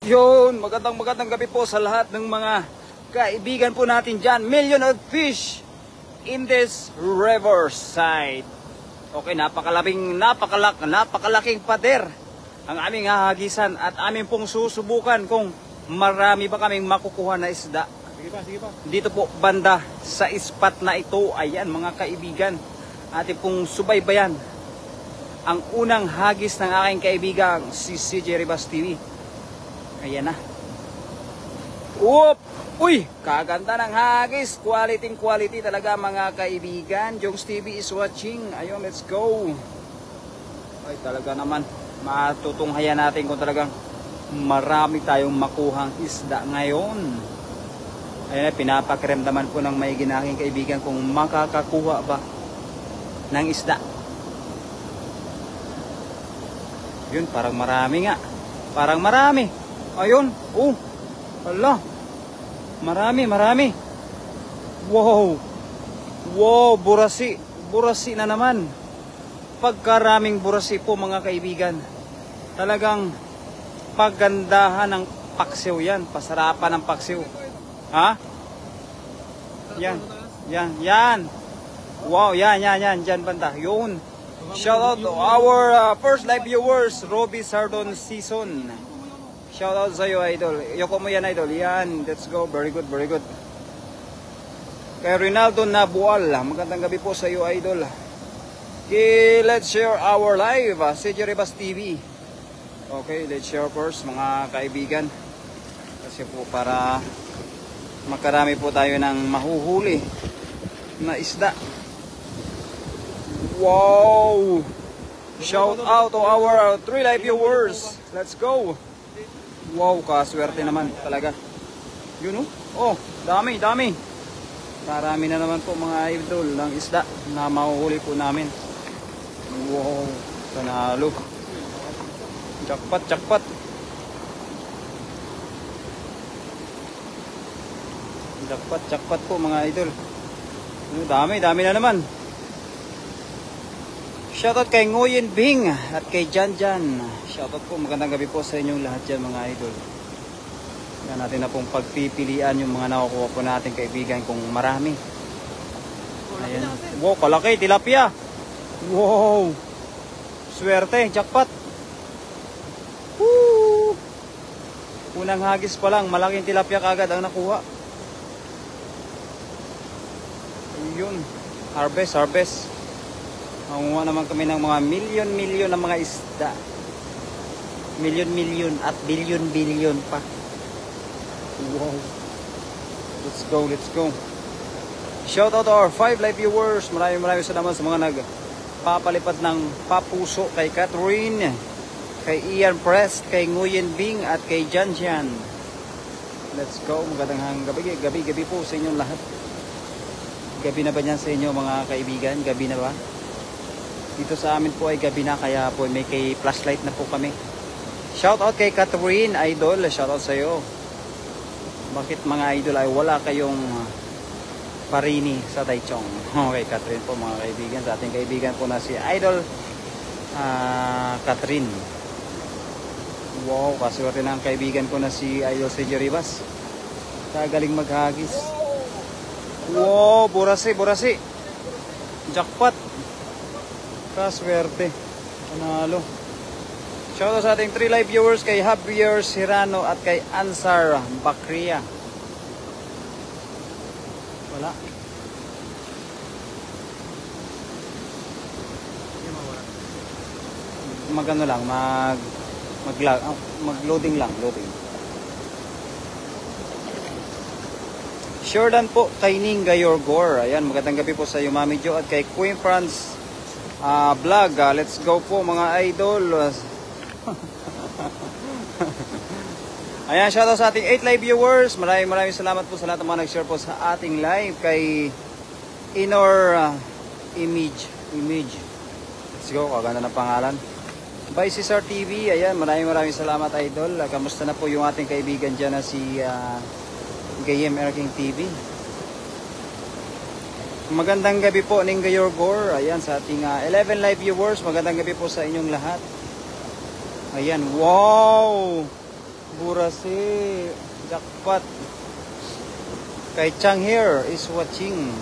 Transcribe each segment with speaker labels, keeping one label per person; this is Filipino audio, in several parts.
Speaker 1: Yun, magandang gabi po sa lahat ng mga kaibigan po natin dyan. Million of fish in this riverside. Okay, napakalaking pader ang aming hahagisan at aming pong susubukan kung marami ba kaming makukuha na isda. Sige pa. Dito po banda sa spot na ito, ayan mga kaibigan, ating pong subaybayan ang unang hagis ng aking kaibigang si CJ Rivas TV. Ayan na. Whoop! Uy! Kaganda ng hagis. Quality talaga mga kaibigan. Jongs TV is watching. Ayun, let's go. Ay, talaga naman. Matutunghayan natin kung talagang marami tayong makuhang isda ngayon. Ayan na, pinapakiramdaman po ng may ginaking kaibigan kung makakakuha ba ng isda. Yun, parang marami nga. Parang marami. Ayun, hala, marami. Wow, burasi na naman. Pagkaraming burasi po mga kaibigan, talagang paggandahan ng paksiw yan, pasarapan ng paksiw. Ha? Yan. Wow, yan, dyan banda, yun. Shout out to our first live viewers, Robbie Sardon Season. Shout out sa iyo, idol. Yoko mo yan, idol. Yan, let's go. Very good. Kay Rinaldo Nabual, magandang gabi po sa iyo, idol. Okay, let's share our live, CJ Rivas TV. Okay, let's share first, mga kaibigan. Kasi po para makarami po tayo ng mahuhuli na isda. Wow! Shout out to our 3 live viewers. Let's go! Wow, kaswerte naman talaga. Yun oh, dami. Marami na naman po mga idol ng isda na mahuhuli po namin. Wow, panalo. Jackpot. Jackpot po mga idol. Dami na naman. Shoutout kay Nguyen Bing at kay Jan. Shoutout po, magandang gabi po sa inyong lahat dyan mga idol. Yan natin na pong pagpipilian yung mga nakukuha po natin kaibigan kung marami. Ayan. Wow, kalaki, tilapia. Wow, swerte, jackpot. Woo! Unang hagis pa lang, malaking tilapia kagad ang nakuha. Ayun, harvest. Nanguha naman kami ng mga milyon na mga isda. Milyon at bilyon pa. Wow. Let's go. Shout out to our 5 live viewers. Maraming salamat sa mga nagpapalipad ng papuso kay Catherine, kay Ian Prest, kay Nguyen Bing at kay Jan. Let's go. Magandang gabi po sa inyong lahat. Gabi na ba yan sa inyo mga kaibigan? Gabi na ba? Dito sa amin po ay gabi na, kaya po may kay flashlight na po kami. Shout out kay Catherine, idol. Shout out sa iyo. Bakit mga idol ay wala kayong parini sa Taichung? Okay, Catherine po mga kaibigan. Sa ating kaibigan po na si idol Catherine. Wow, kaswerte na ang kaibigan ko na si idol CJ Rivas. Kagaling maghagis. Wow, burasi. Jackpot. Kaswerte. Panalo. Shoutout sa ating 3 live viewers kay Javier Serrano at kay Ansar Bakria. Wala. Magano lang, mag-loading lang. Jordan po kay Ninga Yorgor. Ayan, magandang gabi po sa iyo, Mami Jo, at kay Queen France vlog. Let's go po mga idol. Ayan, shoutout sa ating 8 live viewers. Maraming salamat po sa lahat ng mga nag-share po sa ating live. Kay Inor Image. Let's go, kaganda ng pangalan. By Cesar TV. Ayan, maraming salamat idol. Kamusta na po yung ating kaibigan dyan na si Gayem Erking TV. Magandang gabi po, Ninga Yorgor. Ayan, sa ating 11 live viewers. Magandang gabi po sa inyong lahat. Ayan, wow! Burasi. Jackpot. Kay Chang here is watching.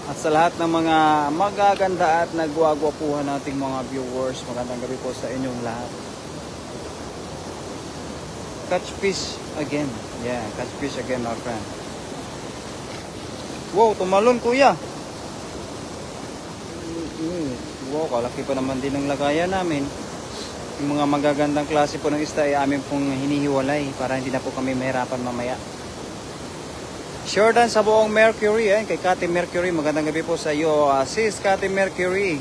Speaker 1: At sa lahat ng mga magaganda at nagwagwapuhan nating mga viewers, magandang gabi po sa inyong lahat. Catch fish again. Yeah, catch fish again, my friend. Wow, tumalon kuya. Wow, kalaki pa naman din ang lagayan namin. Yung mga magagandang klase po ng isda ay amin pong hinihiwalay para hindi na po kami mahirapan mamaya. Jordan sa buong Mercury, kay Kati Mercury, magandang gabi po sa iyo. Sis Kati Mercury,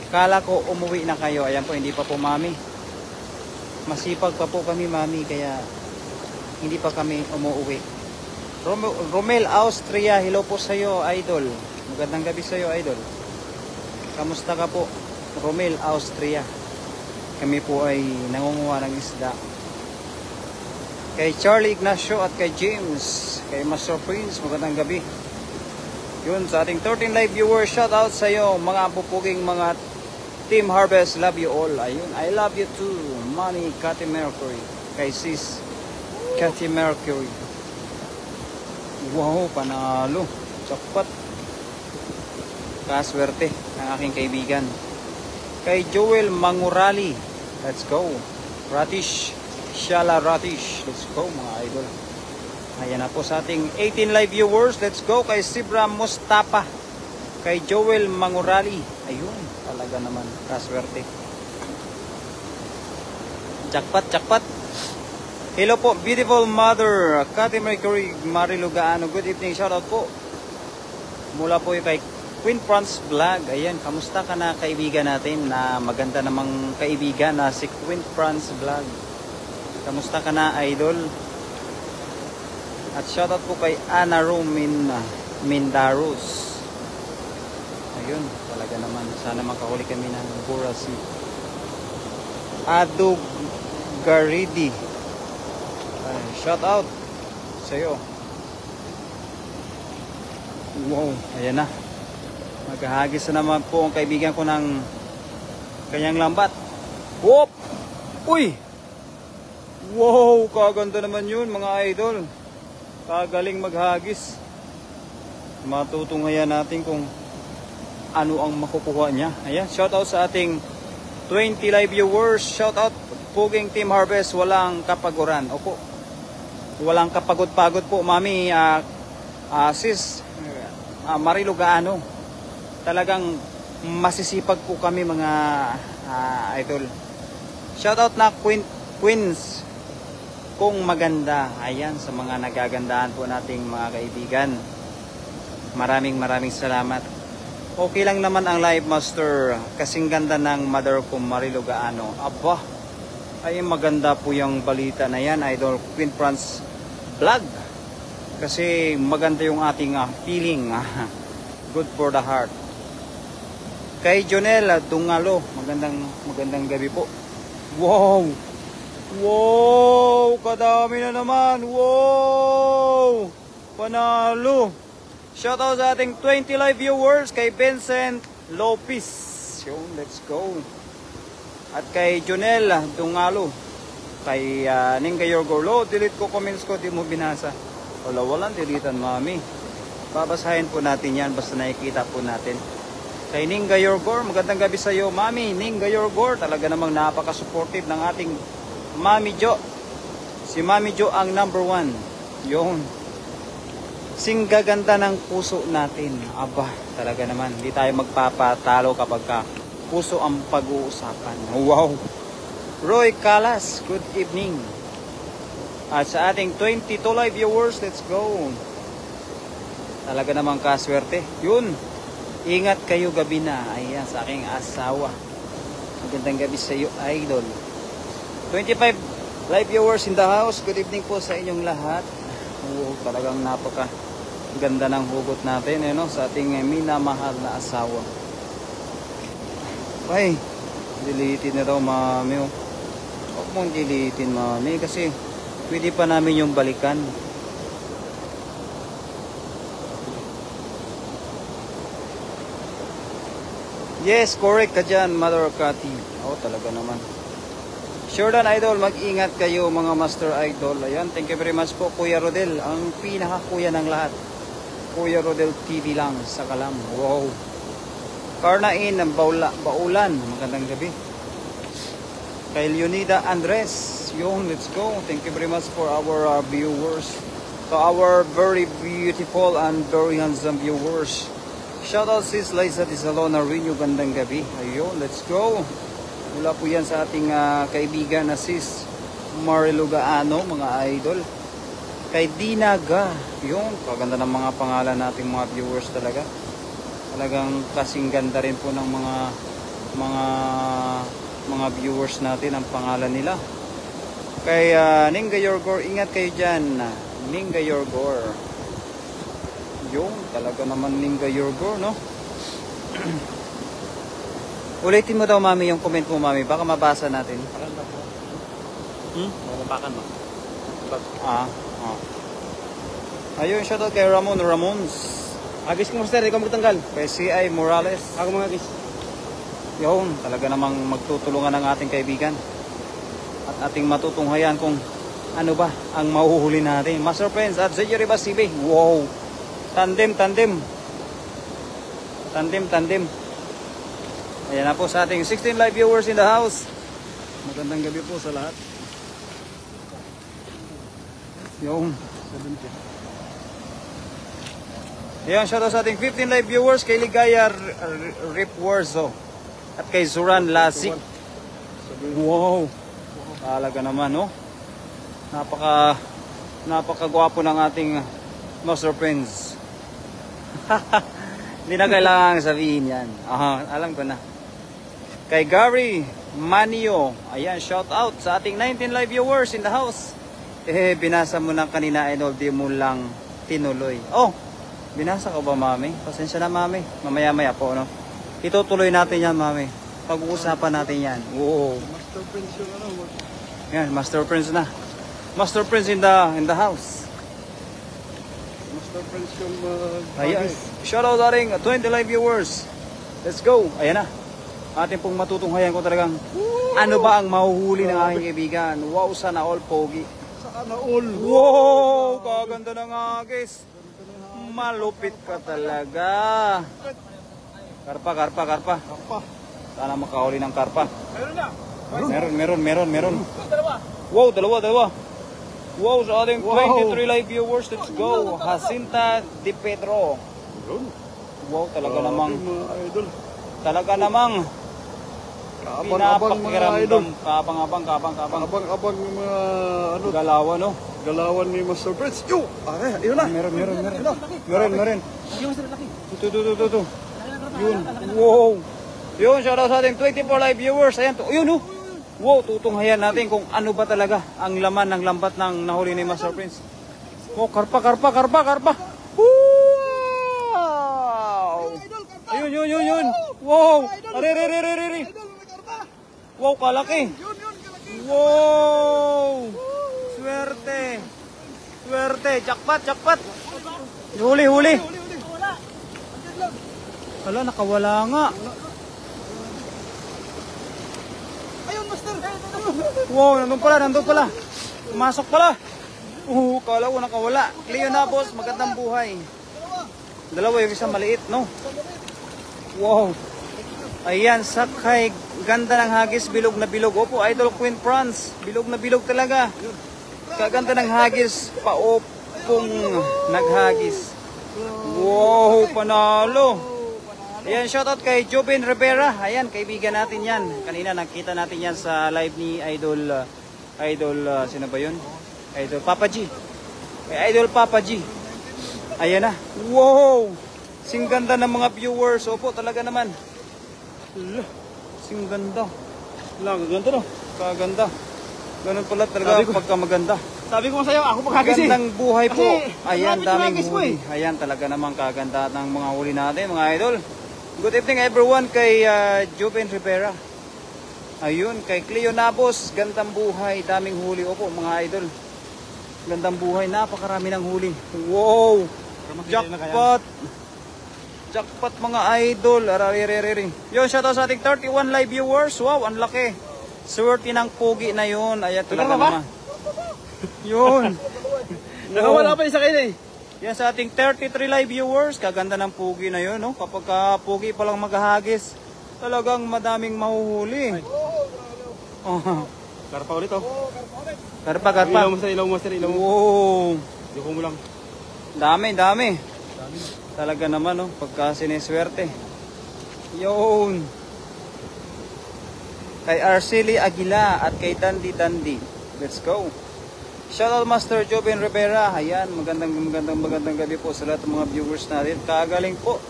Speaker 1: kala ko umuwi na kayo. Ayan po, hindi pa po mami. Masipag pa po kami mami, kaya hindi pa kami umuwi. Romel Austria, hello po sa iyo idol. Magandang gabi sa iyo idol. Kamusta ka po Romel Austria? Kami po ay nangunguha ng isda. Kay Charlie Ignacio at kay James, kay Master Prince, magandang gabi. Yun, sa ating 13 live viewers, shout out sa iyo, mga pupuging mga Team Harvest, love you all. Ayun, I love you too, Manny, Cathy Mercury, kay Sis, Cathy Mercury. Wow, panalo, jackpot. Kaswerte ng aking kaibigan. Kay Joel Mangurali, let's go. Ratish, Shala Ratish. Let's go mga idol. Ayan na po sa ating 18 live viewers. Let's go kay Sibra Mustafa. Kay Joel Mangurali. Ayun, talaga naman. Kaswerte. Jackpot, jackpot. Hello po, beautiful mother. Cathy Mercury, Marilu Gaano. Good evening, shoutout po. Mula po yung kay Queen France Vlog. Ayan, kamusta ka na kaibigan natin na maganda namang kaibigan na si Queen France Vlog. Kamusta ka na idol? At shoutout po kay Ana Romin Mindaros. Ayun, talaga naman. Sana makahuli kami ng burasi. Adug Garidi. Shoutout sa iyo. Wow, ayan na. Maghahagis na naman po ang kaibigan ko ng kanyang lambat. Whoop! Uy! Wow, kaganda naman yun mga idol. Kagaling maghagis. Matutunghayan natin kung ano ang makukuha niya. Ayan, shoutout sa ating 20 live viewers. Shoutout Puging Team Harvest, walang kapaguran. Opo. Walang kapagod-pagod po, mami. Sis Marilu Gaano. Talagang masisipag po kami mga idol. Shoutout na Queens kung maganda. Ayan, sa mga nagagandahan po nating mga kaibigan. Maraming salamat. Okay lang naman ang live master. Kasing ganda ng mother ko Marilu Gaano. Aba, ay maganda po yung balita na yan, idol. Queen France Vlog. Kasi maganda yung ating feeling. Good for the heart. Kay Jonel Dungalo, magandang gabi po. Wow! Wow! Kadami na naman! Wow! Panalo! Shoutout sa ating 20 live viewers kay Vincent Lopez. So, let's go. At kay Jonel Dungalo. Kay Ninga Yorgolo. Delete ko comments ko, di mo binasa. Walang deletean, mami. Babasahin po natin yan basta nakikita po natin. Kay Ninga Yorgor, magandang gabi sa iyo, Mami. Ninga Yorgor, talaga namang napaka-supportive ng ating Mami Jo. Si Mami Jo ang number 1. Yun. Singgaganda ng puso natin. Aba, talaga naman. Hindi tayo magpapatalo kapag puso ang pag-uusapan. Wow. Roy Calas, good evening. At sa ating 22 live viewers, let's go. Talaga namang kaswerte. Yun. Ingat kayo gabi na. Ayan, sa aking asawa. Magandang gabi sa iyo, idol. 25 live viewers in the house. Good evening po sa inyong lahat. Oo, talagang napaka ganda ng hugot natin, no? Sa ating minamahal na asawa. Ay, deletin na daw, mami. Huwag mong deletin, mami. Kasi pwede pa namin yung balikan. Yes, correct ka dyan, Mother Cathy. Oh, talaga naman. Jordan Idol, mag-ingat kayo mga Master Idol. Ayan, thank you very much po Kuya Rodel, ang pinaka-kuya ng lahat. Kuya Rodel TV lang sa Kalam. Wow. Karnain ng Baulan, magandang gabi. Kay Leonida Andres, yung let's go. Thank you very much for our viewers. To our very beautiful and very handsome viewers. Shout out sis Liza Di Salona Rinyo, gandang gabi. Ayun, let's go. Mula po yan sa ating kaibigan na sis Marilu Gaano, mga idol. Kay Dinaga, yun, kaganda ng mga pangalan nating mga viewers talaga. Talagang kasing ganda rin po ng mga viewers natin ang pangalan nila. Kay Ninga Yorgor, ingat kayo dyan. Ninga Yorgor. Yung talaga naman Ninga Yorgor, no? Ulitin mo daw mami yung comment mo mami, baka mabasa natin.
Speaker 2: Mabakan mo.
Speaker 1: Ayun, shoutout kay Ramons.
Speaker 2: Agis ko master, ikaw magtanggal.
Speaker 1: Kay CI Morales.
Speaker 2: Ako mga agis.
Speaker 1: Yun, talaga namang magtutulungan ng ating kaibigan. At ating matutunghayan kung ano ba ang mahuhuli natin. Master Friends at Zedyo Ribas TV. Wow! Tandem. Ayan na po sa ating 16 live viewers in the house. Magandang gabi po sa lahat. Yung. Ayan, shoutout sa ating 15 live viewers kay Ligaya Rip Warzo at kay Zuran Lasik. Wow! Talaga naman, no? Napaka-gwapo ng ating Master Friends. Hindi na kailangan sabihin yan. Alam ko na. Kay Gary Manio, ayan, shout out sa ating 19 live viewers in the house. Binasa mo na kanina, idol, di mo lang tinuloy. Oh, binasa ko ba, mami? Pasensya na, mami. Mamaya-maya po, no? Itutuloy natin yan, mami. Pag-uusapan natin yan. Oo.
Speaker 2: Master Prince yung ano.
Speaker 1: Yan, Master Prince na. Master Prince in the house.
Speaker 2: Master Prince yung
Speaker 1: ayan. Shout out ating 20 live viewers. Let's go. Ayan na. Ating pong matutunghayan ko talagang ano ba ang mahuhuli ng aking kaibigan. Wow, sana all pogi.
Speaker 2: Sana all.
Speaker 1: Wow, kaganda na nga guys. Malupit ka talaga. Karpa. Sana makahuli ng karpa. Meron. Wow, dalawa. Wow, sa ating 23 live viewers, let's go. Jacinta Di Pedro. Wow, talaga namang pinapakiramdam.
Speaker 2: Kabang yung mga ano.
Speaker 1: Galawan, no?
Speaker 2: Galawan ni Master Prince. Yo! Ayun na.
Speaker 1: Meron. Ito. Yun. Wow. Yun, shout out sa ating 24 live viewers. Ayan, yun, no? Wow, tutunghayan natin kung ano ba talaga ang laman ng lambat ng nahuli ni Master Prince. Oh, karpa. Wow! Ayun. Wow! Ari. Wow, kalaki. Wow! Swerte. Jackpot. Huli. Hala, nakawala nga.
Speaker 2: Ayun, Master.
Speaker 1: Wow, nandun pala. Pumasok pala. Kala ko nakawala. Cleo na, boss. Magandang buhay. Dalawa yung isang maliit, no? Wow. Ayan, sakay. Ganda ng hagis, bilog na bilog. Opo, Idol Queen France. Bilog na bilog talaga. Kaganda ng hagis, paopong naghagis. Wow, panalo. Ayan, shoutout kay Jobin Rivera. Ayan, kaibigan natin yan. Kanina nakita natin yan sa live ni Idol, sino ba yun? Idol Papa G. Kay Idol Papa G. Ayan na. Wow! Sing ganda ng mga viewers. Opo, talaga naman. Sing ganda. Kaganda, no? Kaganda. Ganun pala talaga pagka maganda.
Speaker 2: Sabi ko sa'yo, ako pagkagisi.
Speaker 1: Gandang buhay po.
Speaker 2: Kasi,
Speaker 1: ayan, daming huli. Ayan, talaga namang kaganda ng mga huli natin, mga idol. Good evening everyone kay Joven Rivera. Ayun, kay Cleo Nabos. Gandang buhay, daming huli. Opo, mga idol. Gandang buhay, napakarami ng huli. Wow! Jackpot! Jackpot mga idol. Araririring. Yun, shoutout sa ating 31 live viewers. Wow, ang laki. Swerte ng pugi na yun. Ayan talaga
Speaker 2: ba?
Speaker 1: naman. Yun.
Speaker 2: Nakawala pa yung sa kayo eh.
Speaker 1: Yan sa ating 33 live viewers. Kaganda ng pugi na yun. No? Kapag pugi pa lang maghahagis, talagang madaming mahuhuli. Oh.
Speaker 2: Karpa ulit oh.
Speaker 1: Karpa.
Speaker 2: Ilaw mo.
Speaker 1: Wow.
Speaker 2: Yuko mo lang.
Speaker 1: Dami. Talaga naman, no? Pagka siniswerte. Yun. Kay Arceli Aguila at kay Dandy. Let's go. Shoutout Master Joven Rivera. Ayan, magandang gabi po sa lahat ng mga viewers natin. Kagaling po.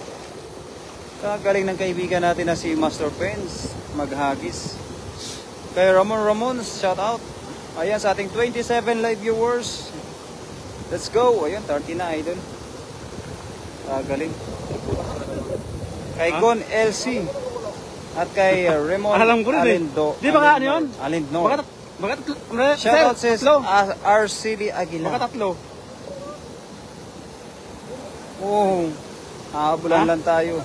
Speaker 1: Kagaling ng kaibigan natin na si Master Prince maghagis. Kay Ramon, shoutout. Ayan, sa ating 27 live viewers. Let's go. Ayan, 30 na, idol. Kagaling. Kay Gon LC. At kay Raymond
Speaker 2: Alam ko rin eh.
Speaker 1: Alindo.
Speaker 2: Di ba ka ano yun?
Speaker 1: Alindo.
Speaker 2: Baka
Speaker 1: Shoutout sis
Speaker 2: tatlo.
Speaker 1: Arceli Aguila.
Speaker 2: Baka tatlo.
Speaker 1: Oh, habulan lang tayo.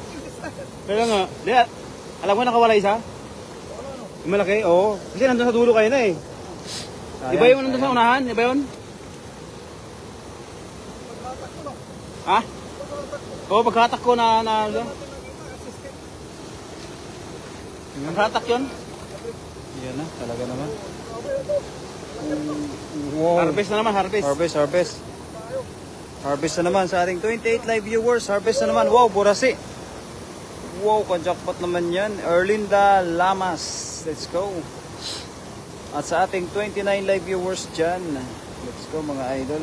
Speaker 2: Kaya nga. Di, alam ko nakawala isa? Yung malaki? Oo. Kasi nandun sa dulo kayo na eh. Iba yung nandun sa unahan? Iba yun? Ha? Oo, pagkatak ko na pagkatak yun?
Speaker 1: Yan na, talaga naman. Wow.
Speaker 2: Harvest na naman, harvest.
Speaker 1: Harvest na naman sa ating 28 live viewers. Harvest na naman. Wow, burasi. Wow, ka-jackpot naman yan. Erlinda Lamas. Let's go. At sa ating 29 live viewers dyan. Let's go mga idol.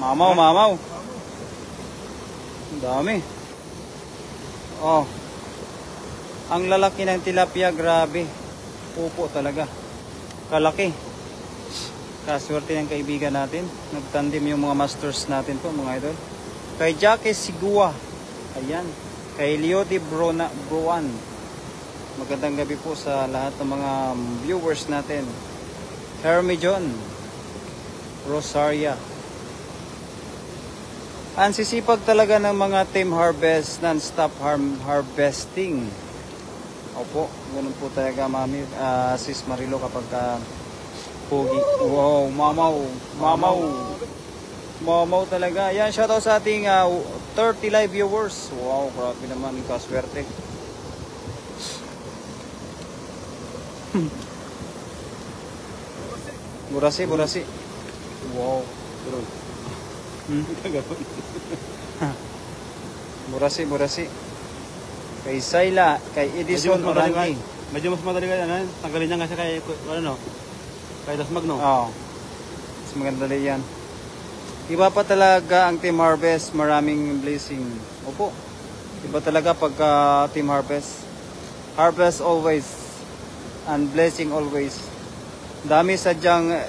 Speaker 1: Mamaw. Ang dami. Oh. Ang lalaki ng tilapia, grabe. Pupo talaga. Kalaki. Kaswerte ng kaibigan natin. Nagtandim yung mga masters natin po, mga idol. Kay Jackie Sigua. Ayan. Kay Leoty Bruan. Magandang gabi po sa lahat ng mga viewers natin. Hermie John. Rosaria. Ang sisipag talaga ng mga team harvest, non-stop harvesting. Opo, ganun po talaga mami, sis Marilo kapag pogi. Wow, mamaw talaga. Yan, shoutout sa ating 30 live viewers. Wow, grabe naman, kaswerte. Burasi. Wow. Burasi. Kay Sayla, kay Edison Orandi.
Speaker 2: Medyo mas madali ka yan. Tanggalin niya kasi kay Dasmag, no?
Speaker 1: Oo. Mas maganda yan. Iba pa talaga ang Team Harvest. Maraming blessing. Opo. Iba talaga pagka Team Harvest. Harvest always. And blessing always. Dami sadyang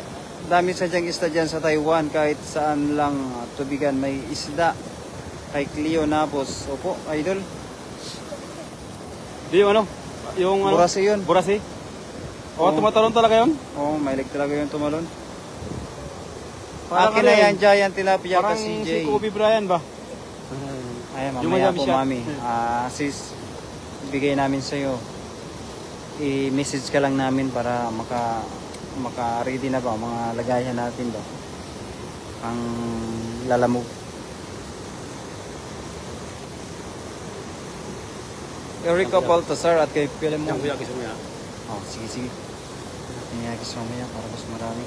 Speaker 1: isda dyan sa Taiwan. Kahit saan lang tubigan may isda. Kay Cleo Nabos. Opo, idol.
Speaker 2: Yung
Speaker 1: Burasi yun.
Speaker 2: Burasi? Tumatalon talaga yun?
Speaker 1: Oo, mailig talaga yung tumalon.
Speaker 2: Parang
Speaker 1: Akin na yan, Giant Tilapia
Speaker 2: parang
Speaker 1: kasi
Speaker 2: si Kobe Bryant ba?
Speaker 1: Ay,
Speaker 2: Yung
Speaker 1: mamaya
Speaker 2: madami
Speaker 1: po,
Speaker 2: siya.
Speaker 1: mami. Sis, bigay namin sa'yo. I-message ka lang namin para maka-ready na ba? Mga lagayan natin ba? Ang lalamog. Erica Baltasar at kay Pilemon. Oh, sige. Niyagis mamaya para mas marami.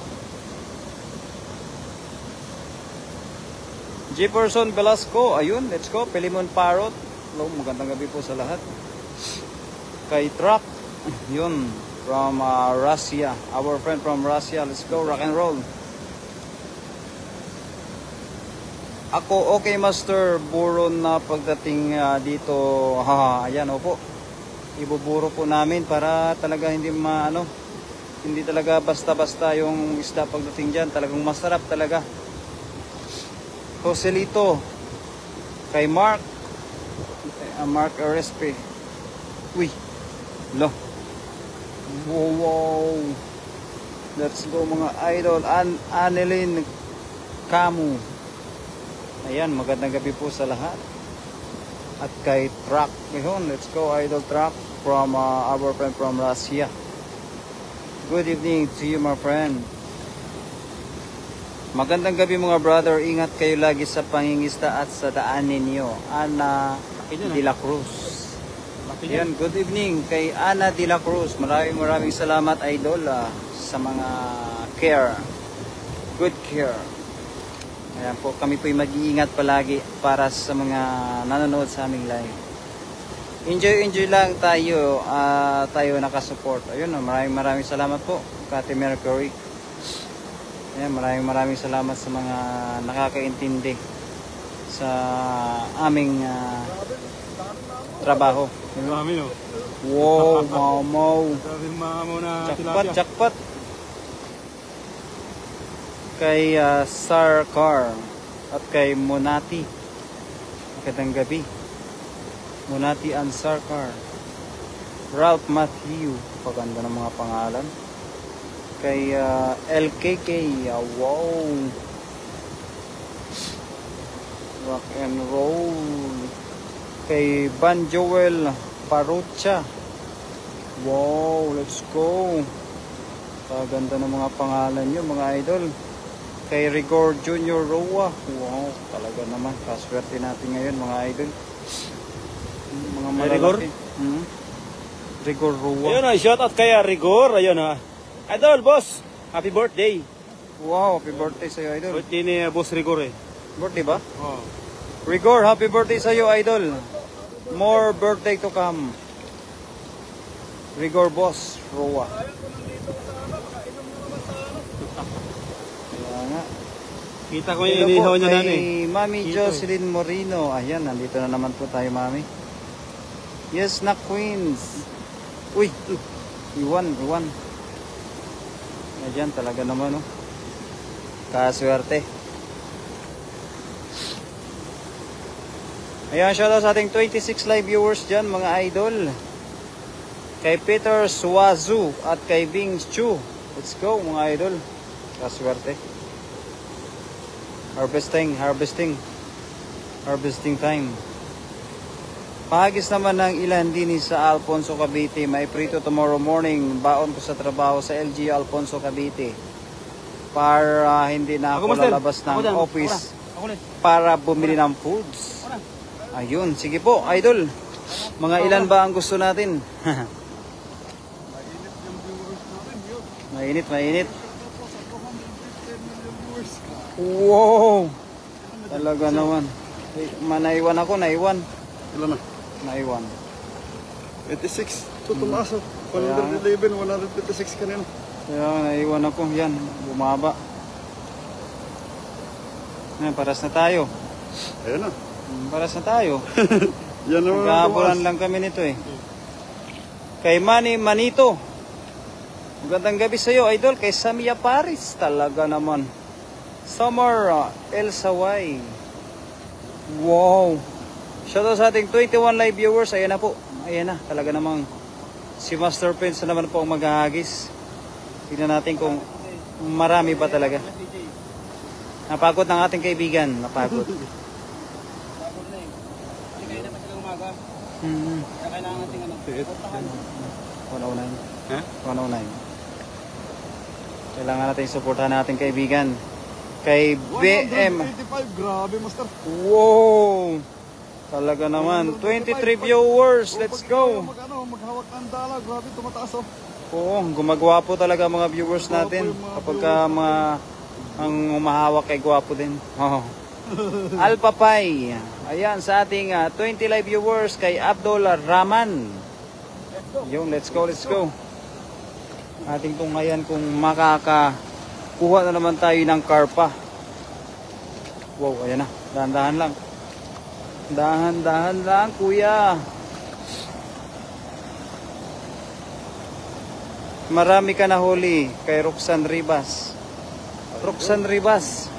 Speaker 1: Jefferson Velasco, ayun, let's go. Pilemon Parrot. Hello, magandang gabi po sa lahat. Kay Truck, yun, from Russia. Our friend from Russia, let's go, rock and roll. Ako, okay Master, buro na pagdating dito. Ayan, opo. Ibuburo po namin para talaga hindi talaga basta-basta yung isda pagdating dyan. Talagang masarap talaga. Joselito, kay Mark RSP. Uy, lo. Wow. Let's go mga idol. Annelyn Camu. Ayan, magandang gabi po sa lahat. at kay Truck. Yun, let's go Idol Truck from our friend from Russia. Good evening to you my friend. Magandang gabi mga brother. Ingat kayo lagi sa pangingista at sa daan ninyo. Ana de la Cruz. Yan, good evening kay Ana de la Cruz. Maraming salamat Idol sa mga care. Good care. Ayan po, kami po'y mag-iingat palagi para sa mga nanonood sa aming live. Enjoy lang tayo, tayo nakasupport. Ayun, maraming salamat po, Kate Mercury. Ayan, maraming salamat sa mga nakakaintindi sa aming trabaho.
Speaker 2: Marami no.
Speaker 1: Wow, mamaw.
Speaker 2: Mamaw na
Speaker 1: Jackpot. Kay Sarkar at kay Monati. Magandang gabi. Monati and Sarkar. Ralph Matthew. Paganda ng mga pangalan. Kay LKK. Wow. Rock and roll. Kay Ban Joel Parucha. Wow, let's go. Kaganda ng mga pangalan nyo mga idol. Kay Rigor Junior Roa. Wow, talaga naman. Kaswerte natin ngayon mga idol. Mga malalaki. Rigor Roa.
Speaker 2: Ayun na, shout out kay Rigor. Ayun ha. Idol, boss. Happy birthday.
Speaker 1: Wow, happy birthday sa'yo idol.
Speaker 2: Birthday ni boss Rigor eh.
Speaker 1: Birthday ba?
Speaker 2: Oh.
Speaker 1: Rigor, happy birthday sa'yo idol. More birthday to come. Rigor Boss Roa. Kaya nga.
Speaker 2: Kita ko yung inihaw niya na eh.
Speaker 1: Mami Jocelyn Moreno. Ayan, nandito na naman po tayo, Mami. Yes na, Queens. Uy, iwan. Ayan, talaga naman, oh. Kaswerte. Ayan, shoutout sa ating 26 live viewers dyan, mga idol. Kay Peter Suazu at kay Bing Chu. Let's go, mga idol. Kaswerte. Harvesting time. Pahagis naman ng ilan din sa Alfonso Cavite. May prito tomorrow morning. Baon ko sa trabaho sa LG Alfonso Cavite. Para hindi na ako lalabas ng office para bumili ng foods. Ayun, sige po, idol. Mga ilan ba ang gusto natin? Mainit. Wow! Talaga naman. Naiwan ako.
Speaker 2: Ilan na?
Speaker 1: Naiwan.
Speaker 2: 86. Tutumaso. 111, 156 kanina.
Speaker 1: Kaya naiwan ako. Yan, bumaba. Ayan, paras na tayo.
Speaker 2: Ayun na.
Speaker 1: Paras na tayo.
Speaker 2: Yan naman.
Speaker 1: Nagkabulan lang kami nito eh. Kay Manny Manito. Magandang gabi sa iyo, idol. Kay Samia Paris. Talaga naman. Summer El Saway. Wow. Shoutout sa ating 21 live viewers. Ayan na po. Ayan na. Talaga namang si Master Prince na naman po ang maghahagis. Tignan natin kung marami ba talaga. Napagod ng ating kaibigan. Napagod.
Speaker 2: Kailangan natin ano?
Speaker 1: 109. Ha? 109. Kailangan natin supportahan natin kaibigan. Kay BM.
Speaker 2: 185, grabe master.
Speaker 1: Wow! Talaga naman. 23 viewers. Let's go.
Speaker 2: Maghawak ang dala, grabe tumataas oh.
Speaker 1: Oo, gumagwapo talaga mga viewers natin. Kapag mga ang umahawak kay gwapo din. Oh. Alpha Pai. Ayan sa ating 20 live viewers kay Abdul Rahman. Yung let's go. Ating tungayan kung makakakuha na naman tayo ng karpa. Wow, ayan na. Dahan-dahan lang. Dahan-dahan lang, kuya. Marami ka na huli kay Roxanne Ribas.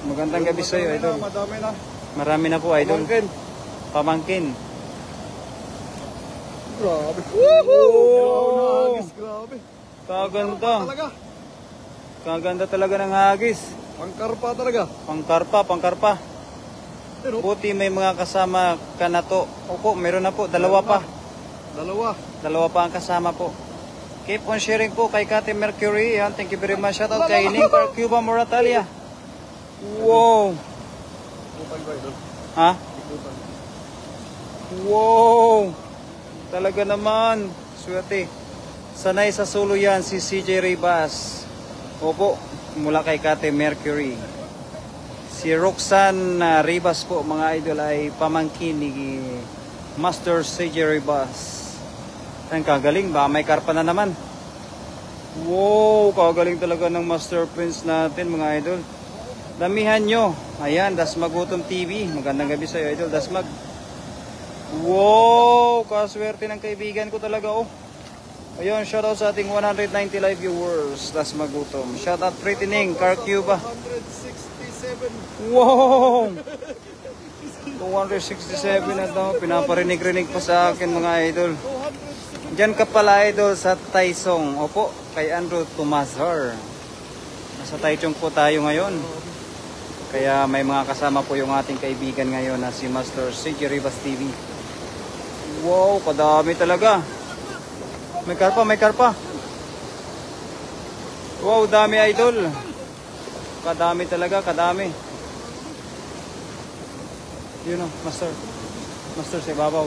Speaker 1: Magandang gabi sa iyo, idol.
Speaker 2: Madami na.
Speaker 1: Marami na po, idol. Pamangkin.
Speaker 2: Grabe.
Speaker 1: Woohoo!
Speaker 2: Grabe.
Speaker 1: Kaganda talaga ng hagis.
Speaker 2: Pangkarpa talaga.
Speaker 1: Pangkarpa. Buti may mga kasama ka na to. Opo, meron na po. Dalawa pa. Dalawa pa ang kasama po. Keep on sharing po kay Kate Mercury. Yan, thank you very much. Shout out kay Link Cuba Moratalia. Wow. Ha? Wow. Talaga naman. Swerte. Sanay sa solo yan si CJ Ribas. Opo, mula kay Kate Mercury. Si Roxanne Ribas po, mga idol, ay pamangkin ni Master CJ Ribas. Ang kagaling ba? May karpa na naman. Wow, kagaling talaga ng Master Prince natin, mga idol. Damihan nyo. Ayan, Dasmag Gutom TV. Magandang gabi sa iyo, idol Dasmag. Wow, kaswerte ng kaibigan ko talaga, oh. Ayun, shoutout sa ating 190 live viewers. Dasmag Gutom. Shoutout Pretty Ning, Car Cuba.
Speaker 3: 167.
Speaker 1: Wow! 267 na daw. Pinaparinig-rinig pa sa akin, mga idol. Diyan ka pala, idol, sa Taisong. Opo, kay Andrew Tumazar. Nasa Taichung po tayo ngayon. Kaya may mga kasama po yung ating kaibigan ngayon na si Master CJ Ribas TV. Wow, kadami talaga. May karpa, may karpa. Wow, dami, idol. Kadami talaga, kadami. Yun o, Master. Master sa ibabaw.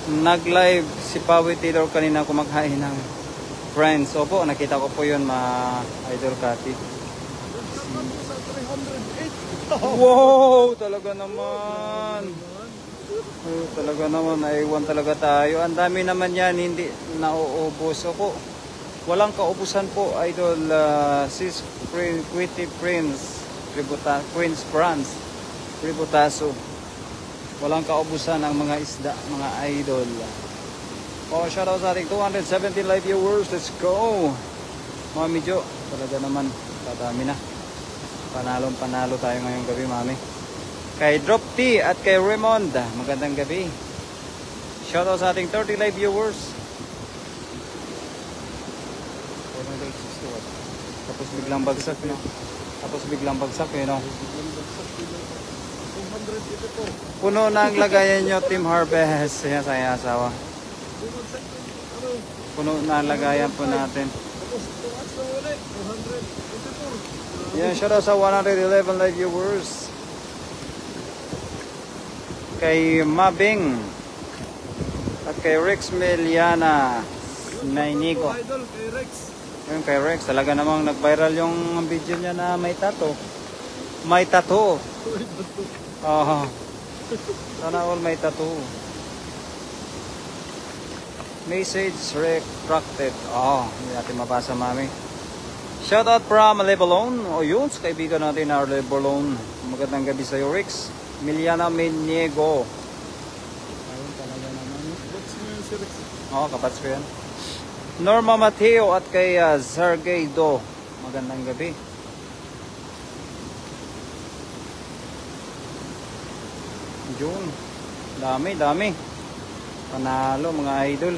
Speaker 1: Nag-live si Pawi Taylor kanina kumakain ng Friends. Opo, nakita ko po yun, idol Kati. Wow, talaga naman. Talaga naman, naiwan talaga tayo. Ang dami naman yan, hindi nauubos. Opo, walang kaubusan po, idol Sis Quitty Prince Prince France Tributaso. Walang kaubusan ang mga isda, mga idol. Oh, shoutout sa ating 270 live viewers. Let's go. Mami Jo, talaga naman, kadami na. Panalo tayo ngayong gabi, Mami. Kay Drop T at kay Raymond, magandang gabi. Shoutout sa ating 30 live viewers. Tapos biglang bagsak, no? Tapos biglang bagsak, no? Puno na ang lagayan nyo, Team Harvest. Yan, saya asawa. Puno na ang lagayan po natin. Yan, shoutout sa 111 live viewers. Kay Mabing at kay Rex Meliana Nainigo. Yan, kay Rex, talaga namang nag-viral yung video niya na may tattoo. May tattoo. Sana all may tattoo. Message retracted. Hindi natin mabasa, Mami. Shoutout from Lebalon. O yun, sa kaibigan natin na Lebalon. Magandang gabi sa iyo, Rex. Miliana Meniego. Ayun talaga naman. Kapats ko yan. Norma Mateo at kay Sergey Do. Magandang gabi. Yun. Dami. Panalo, mga idol.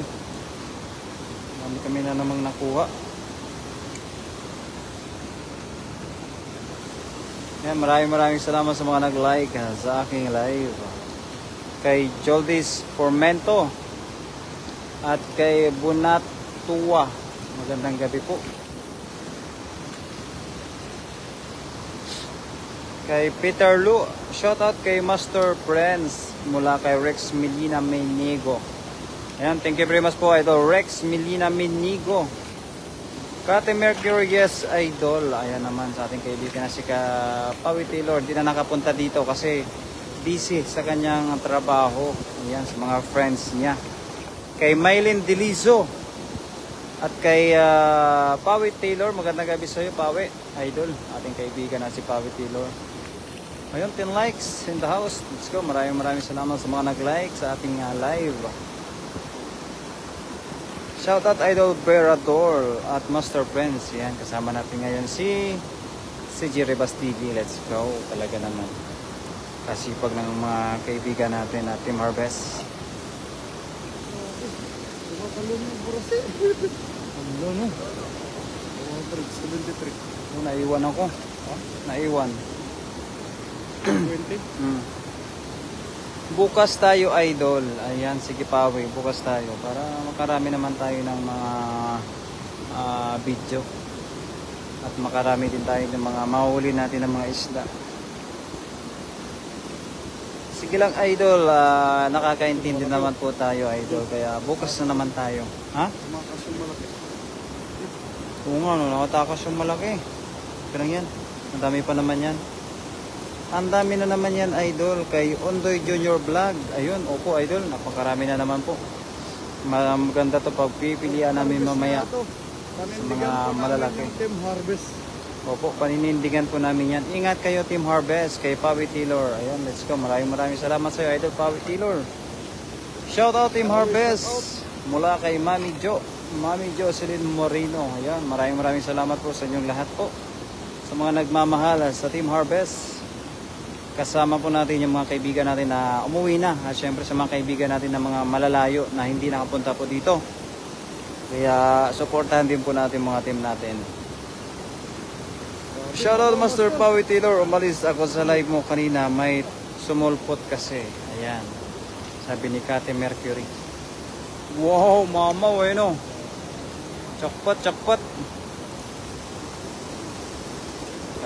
Speaker 1: Kami na namang nakuha. Yan, maraming salamat sa mga nag-like sa aking live. Kay Joldis Formento at kay Bunatua. Magandang gabi po. Kay Peter Lu, shoutout kay Master Prince mula kay Rex Melina Menigo. Ayan, thank you very much po, idol Rex Melina Menigo. Kate Mercury, yes, idol. Ayan naman sa ating kaibigan na si Pawi Taylor. Di na nakapunta dito kasi busy sa kanyang trabaho. Ayan, sa mga friends niya. Kay Mylene Delizo at kay Pawi Taylor. Magandang gabi sa iyo, Pawi. Idol, ating kaibigan na si Pawi Taylor. Ayun, 10 likes in the house. Let's go. Maraming salamat sa mga nag-like sa ating live. Shoutout Idol Berador at Master Prince. Yan, kasama natin ngayon si CJ Ribas TV. Let's go. Talaga naman. Kasipag ng mga kaibigan natin at Team Harvest.
Speaker 2: Ano no?
Speaker 3: 173.
Speaker 1: Oh, naiwan ako. Naiwan.
Speaker 2: 20.
Speaker 1: Bukas tayo, idol. Ayan, sige Pawi, bukas tayo para makarami naman tayo ng mga video at makarami din tayo ng mga mahuli natin ng mga isda. Sige lang, idol. Nakakaintindi naman po tayo, idol, kaya bukas na naman tayo. Ha?
Speaker 3: Tumakas yung malaki.
Speaker 1: Oo nga, no, nakatakas yung malaki. Pero yan, ang dami pa naman yan. Ang dami na naman yan, idol, kay Ondoy Junior Vlog. Ayun, opo, idol, napakarami na naman po. Maganda to pagpipilian namin mamaya sa mga malalaki.
Speaker 3: Team Harvest.
Speaker 1: Opo, paninindigan po namin yan. Ingat kayo, Team Harvest, kay Pawi Taylor. Ayun, let's go. Maraming salamat sa iyo, idol, Pawi Taylor. Shout out, Team Harvest. Mula kay Mami Jo. Mami Jocelyn Moreno. Ayan, maraming salamat po sa inyong lahat po. Sa mga nagmamahal sa Team Harvest. Kasama po natin yung mga kaibigan natin na umuwi na. At syempre sa mga kaibigan natin na mga malalayo na hindi nakapunta po dito. Kaya supportahan din po natin mga team natin. Shoutout Master Pawi Taylor. Umalis ako sa live mo kanina. May sumulpot kasi. Ayan. Sabi ni Kate Mercury. Wow, mama, bueno. Chakpat.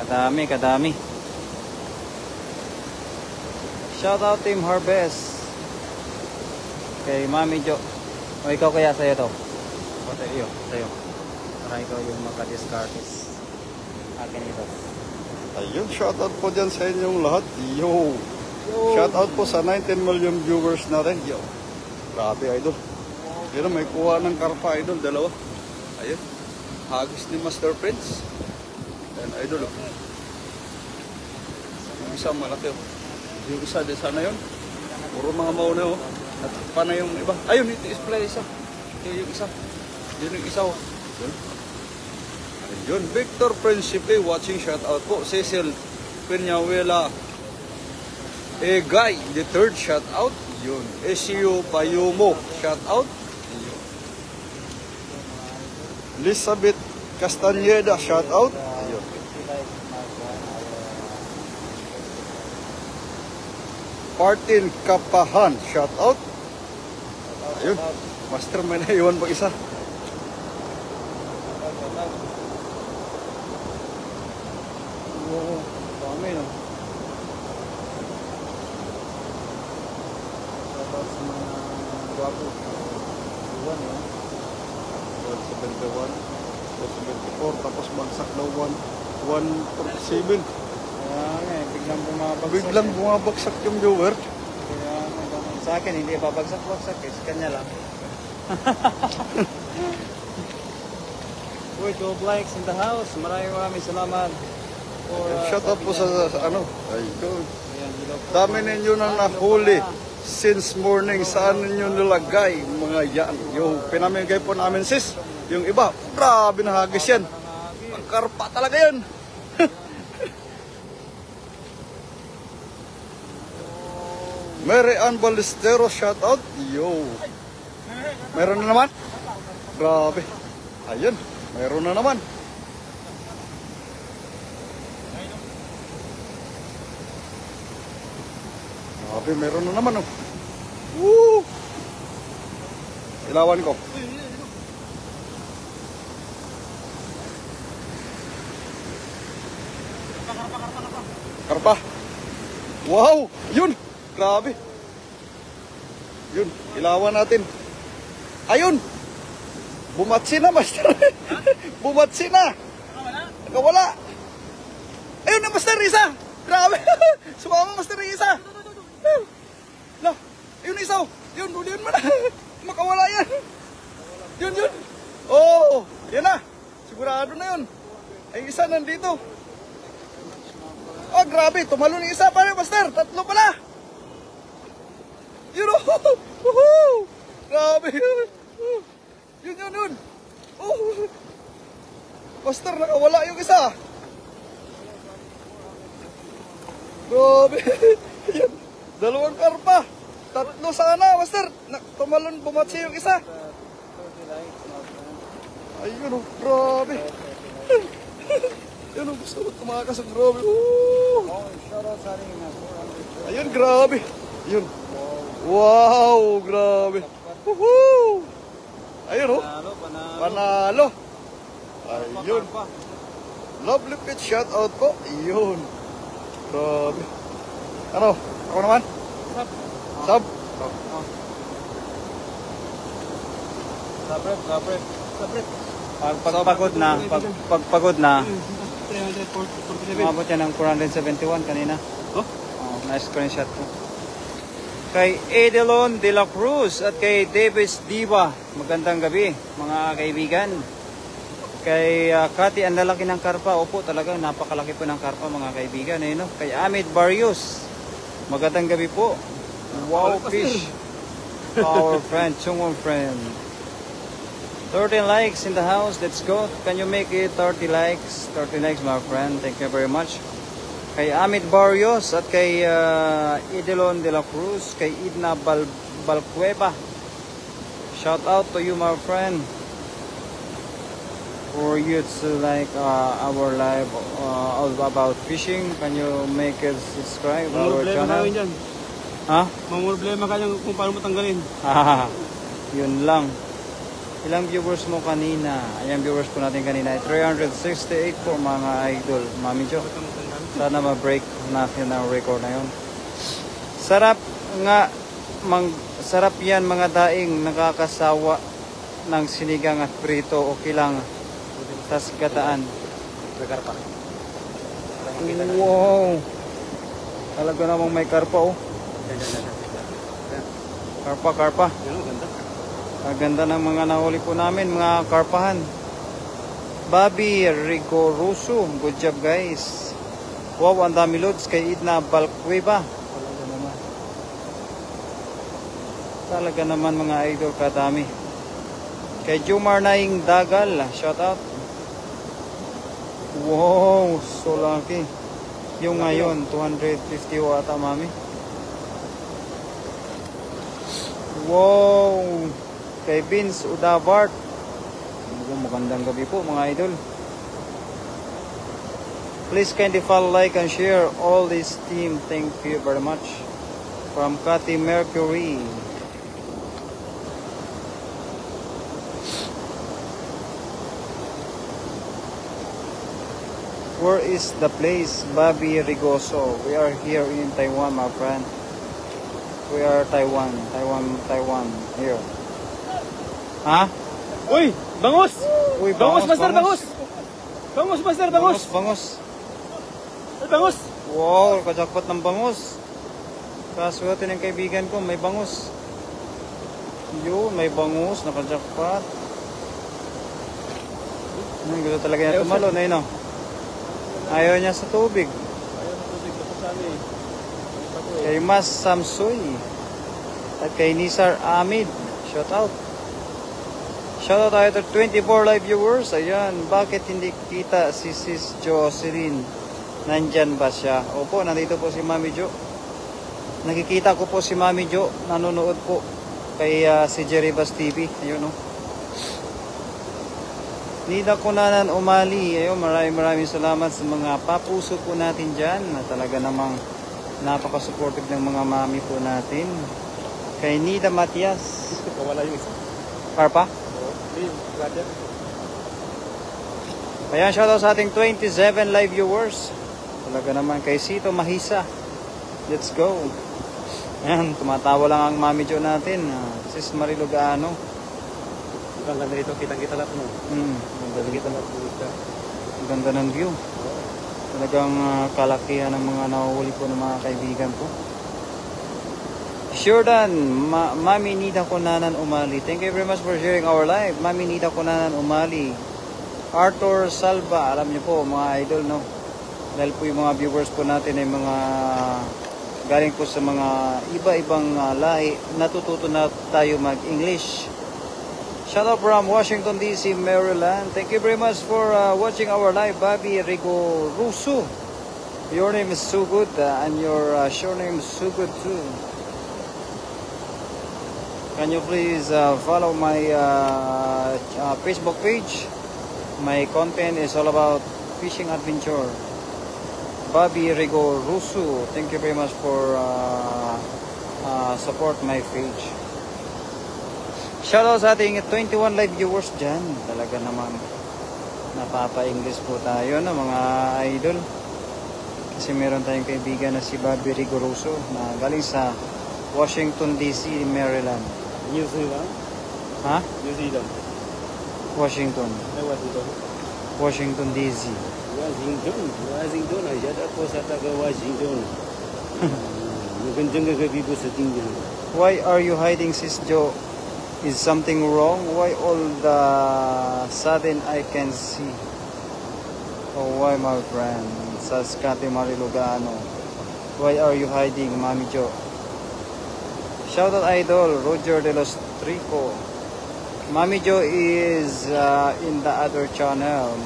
Speaker 1: Kadami. Shoutout Team Harvest. Kay Mami Jo. O ikaw kaya sa'yo to? O sa'yo. Para ikaw yung makadiscartes. Akin ito.
Speaker 3: Ayun, shoutout po dyan sa inyong lahat. Yo! Shoutout po sa 19 million viewers natin. Yo! Grabe, idol. Pero may kuha ng karpa, idol. Dalawa. Ayun. Hagis ni Master Prince. Ayan, idol. Yung isa malaki. Yung isa, di sana yun. Puro mga mauna, oh. At paano yung iba? Ayun, ito is play isa. Yung isa. Yun yung isa, oh. Yun, Victor Principe watching, shout out po. Cecil Peñahuela Guy, the third shout out. Yun, SCU Payumo, shout out. Yun. Elizabeth Castañeda, shout out. Yun. Martin Kapahan, shout out. Ayun, Master, may naiwan pa isa.
Speaker 1: Oo, dami no. Shoutout sa mga gwapo. Iwan no.
Speaker 3: 171, 274, tapos bagsak daw 147.
Speaker 1: Kaya nga eh, biglang bumabagsak.
Speaker 3: Biglang bumabagsak yung viewer.
Speaker 1: Kaya nga, sa akin hindi babagsak-bagsak eh, sa kanya lang. Uy, 12 likes in the house. Maraming salamat.
Speaker 3: Shout out po sa ano. Ayun.
Speaker 1: Ayan, hello po.
Speaker 3: Dami ninyo nang nahuli since morning. Saan ninyo nilagay mga yan? Yung pinamigay po namin sis. Yung iba, grabe na hagis yan. Ang karpa talaga yan. Mary Ann Ballesteros, shout out. Yo. Meron na naman? Grabe. Ayun, meron na naman. Grabe, meron na naman, oh. Woo! Ilawan ko. Karpa. Wow! Yun! Grabe. Yun, ilawan natin. Ayun! Bumatsi na, Master. Bumatsi na. Nakawala. Ayun na, Master, isa. Grabe. Sumama, Master, isa. Lah, ayun isa. Yun, hulihan mo na. Makawala yan. Yun. Oh, yan na. Sigurado na yun. Ay, isa nandito. Oh, grabe. Tumalo ni isa pa rin, Master. Tatlo pala. Yun, oh. Woohoo! Grabe. Yun. Oh. Master, nakawala yung isa. Grabe. Ayan, dalawang karpa. Tatlo sana, master. Tumalon, bumatsi yung isa. Ayun, oh, grabe. Ayun, oh, gusto ko tumakas. Grabe. Ayun, grabe. Ayun. Wow, grabe. Woohoo! Ayun, oh. Panalo. Ayun. Lovely pitch, shout out po. Ayun. Grabe. Ano? Ako naman? Sub.
Speaker 1: Pagpagod na, pagpagod na,
Speaker 2: 347.
Speaker 1: umabot yan ng 471 kanina.
Speaker 2: Oh?
Speaker 1: Oh, nice screenshot ko. Kay Edelon De La Cruz at kay Davis Diva, magandang gabi mga kaibigan. Kay Kati, ang lalaki ng karpa. Opo, talagang napakalaki po ng karpa mga kaibigan. No? Kay Amit Barrios, magandang gabi po. Wow, fish. Our friend, Chungwon friend. 30 likes in the house. Let's go. Can you make it 30 likes? 30 likes, my friend. Thank you very much. Kay Amit Barrios at kay Edelon De La Cruz, kay Idna Balcueva. Shout out to you, my friend. For you to like our live all about fishing, can you make it subscribe our
Speaker 2: Problema
Speaker 1: channel?
Speaker 2: kayo dyan.
Speaker 1: Ha?
Speaker 2: Mga problema kayo kung paano mo tanggalin.
Speaker 1: Yun lang. Ilang viewers mo kanina? Ayan, viewers po natin kanina. 368 po mga idol. Mami Jo, sana ma-break natin ang record na yun. Sarap nga, sarap yan mga daing, nakakasawa ng sinigang at prito. Okay lang. Tas gataan. Wow! Talaga namang may karpa, oh. Karpa.
Speaker 2: Yan, ganda.
Speaker 1: Ang ganda ng mga nahuli po namin, mga karpahan. Bobby Rigoroso, good job guys. Wow, ang dami loads kay Idna Balcueva. Talaga naman mga idol, kadami. Kay Jumar Naing Dagal, shout out. Wow, so lucky. Yung ngayon, 250 wata mami. Wow! Kay Vince Udavart. Magandang gabi po mga idol. Please kindly follow, like, and share all this team. Thank you very much. From Cathy Mercury. Where is the place? Bobby Rigoso. We are here in Taiwan, my friend. We are Taiwan. Here. Ha?
Speaker 2: Uy! Bangus!
Speaker 1: Uy,
Speaker 2: Bangus, master, bangus! Bangus, master, bangus!
Speaker 1: Bangus.
Speaker 2: Ay, bangus!
Speaker 1: Wow, kajakpat ng bangus. Kaswerte ng kaibigan ko, may bangus. Yun, may bangus, nakajakpat. Gusto talaga niya tumalon, ayun o. Ayaw niya sa tubig.
Speaker 2: Ayaw na tubig, tapos saan eh.
Speaker 1: Kay Mas Samsoy. At kay Nisar Amid. Shout out. Shout out tayo to 24 live viewers. Ayan, bakit hindi kita si Sis Jocelyn? Nandyan ba siya? Opo, nandito po si Mami Jo. Nakikita ko po si Mami Jo. Nanonood po kay si Jerry Bass TV. Ayun o. Nida Kunanan Umali. Ayun, maraming salamat sa mga papuso po natin dyan. Na talaga namang napaka-supportive ng mga mami po natin. Kay Nida Matias.
Speaker 2: Kawala yung isa.
Speaker 1: Karpa?
Speaker 2: Hindi, brother.
Speaker 1: Ayan, shoutout sa ating 27 live viewers. Talaga naman kay Sito Mahisa. Let's go. Ayan, tumatawa lang ang mami Jo natin. Sis Marilo Gaano.
Speaker 2: Ang ganda rito, kitang-kita lahat mo. Kita lahat mo.
Speaker 1: Ang ganda ng view. Talagang kalakihan ng mga nahuhuli po ng mga kaibigan ko. Jordan, Mami Nida Kunanan Umali. Thank you very much for sharing our live. Mami Nida Kunanan Umali. Arthur Salva, alam niyo po mga idol, no? Dahil po yung mga viewers po natin ay mga galing po sa mga iba-ibang lahi. Natututo na tayo mag-English. Shout out from Washington DC, Maryland. Thank you very much for watching our live. Bobby Rigoroso. Your name is so good, and your surname is so good too. Can you please follow my Facebook page? My content is all about fishing adventure. Bobby Rigo Rusu, thank you very much for support my page. Shoutout sa ating 21 live viewers dyan. Talaga naman napapa-English po tayo no, mga idol. Kasi meron tayong kaibigan na si Bobby Rigo Rusu na galing sa Washington DC, Maryland.
Speaker 2: New Zealand?
Speaker 1: Ha?
Speaker 2: New Zealand.
Speaker 1: Washington.
Speaker 2: Ay, Washington.
Speaker 1: Washington DC.
Speaker 2: Washington. Ay, shout out po sa taga Washington. Magandang gabi po sa tingin.
Speaker 1: Why are you hiding, Sis Jo? Is something wrong? Why all the sudden I can see? Oh, why my friend? Sa Scotty Marilugano. Why are you hiding, Mami Jo? Shoutout idol, Roger de los Trico. Mami Jo is in the other channel.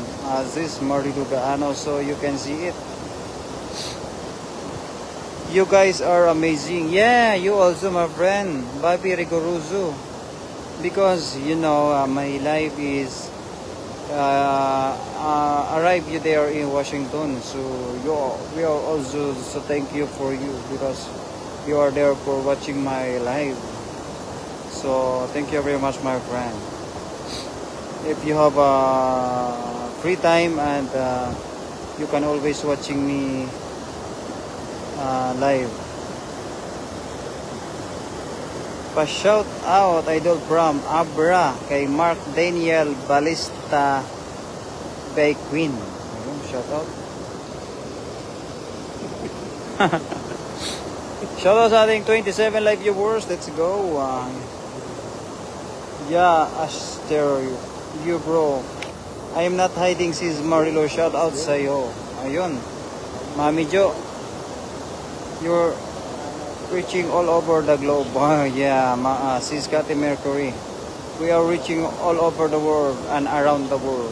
Speaker 1: This Marilugano, so you can see it. You guys are amazing. Yeah, you also, my friend, Bobby Rigoruzu. Because, you know, my life is arrived you there in Washington. So, we are also, so thank you for you. Because you are there for watching my live. So, thank you very much, my friend. If you have free time and you can always watching me live. Pa-shout out idol from Abra kay Mark Daniel Balista Bay Queen. Ayun, shout out. Shout out sa ating 27 live viewers. Let's go. Yeah, Aster, you bro. I am not hiding, sis Marilo. Shout out sa'yo. Ayun. Mami Jo. You're reaching all over the globe. Yeah, sis Cathy Mercury. We are reaching all over the world and around the world.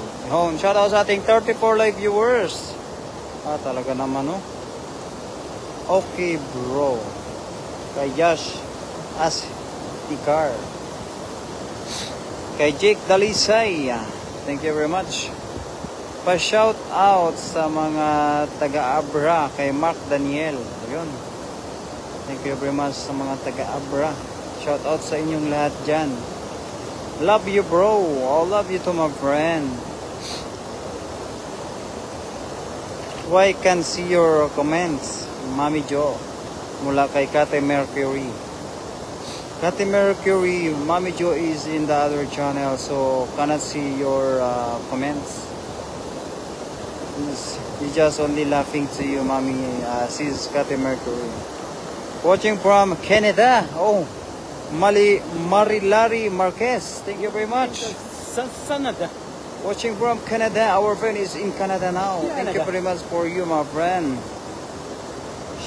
Speaker 1: Shout out sa ating 34 live viewers. Talaga naman, no? Okay, bro. Kay Josh Astikar. Kay Jake Dalisay. Thank you very much. Pa-shout out sa mga taga-Abra kay Mark Daniel. Ayun. Thank you very much sa mga taga-Abra. Shout out sa inyong lahat dyan. Love you, bro. I love you to my friend. Why can't see your comments, Mami Jo? Mula kay Kate Mercury. Kate Mercury, Mami Jo is in the other channel, so cannot see your comments. He's just only laughing to you, Mami. Sis Kate Mercury. Watching from Canada. Oh, Marilari Marquez. Thank you very much.
Speaker 2: Canada.
Speaker 1: Watching from Canada. Our friend is in Canada now. Thank you very much for you, my friend.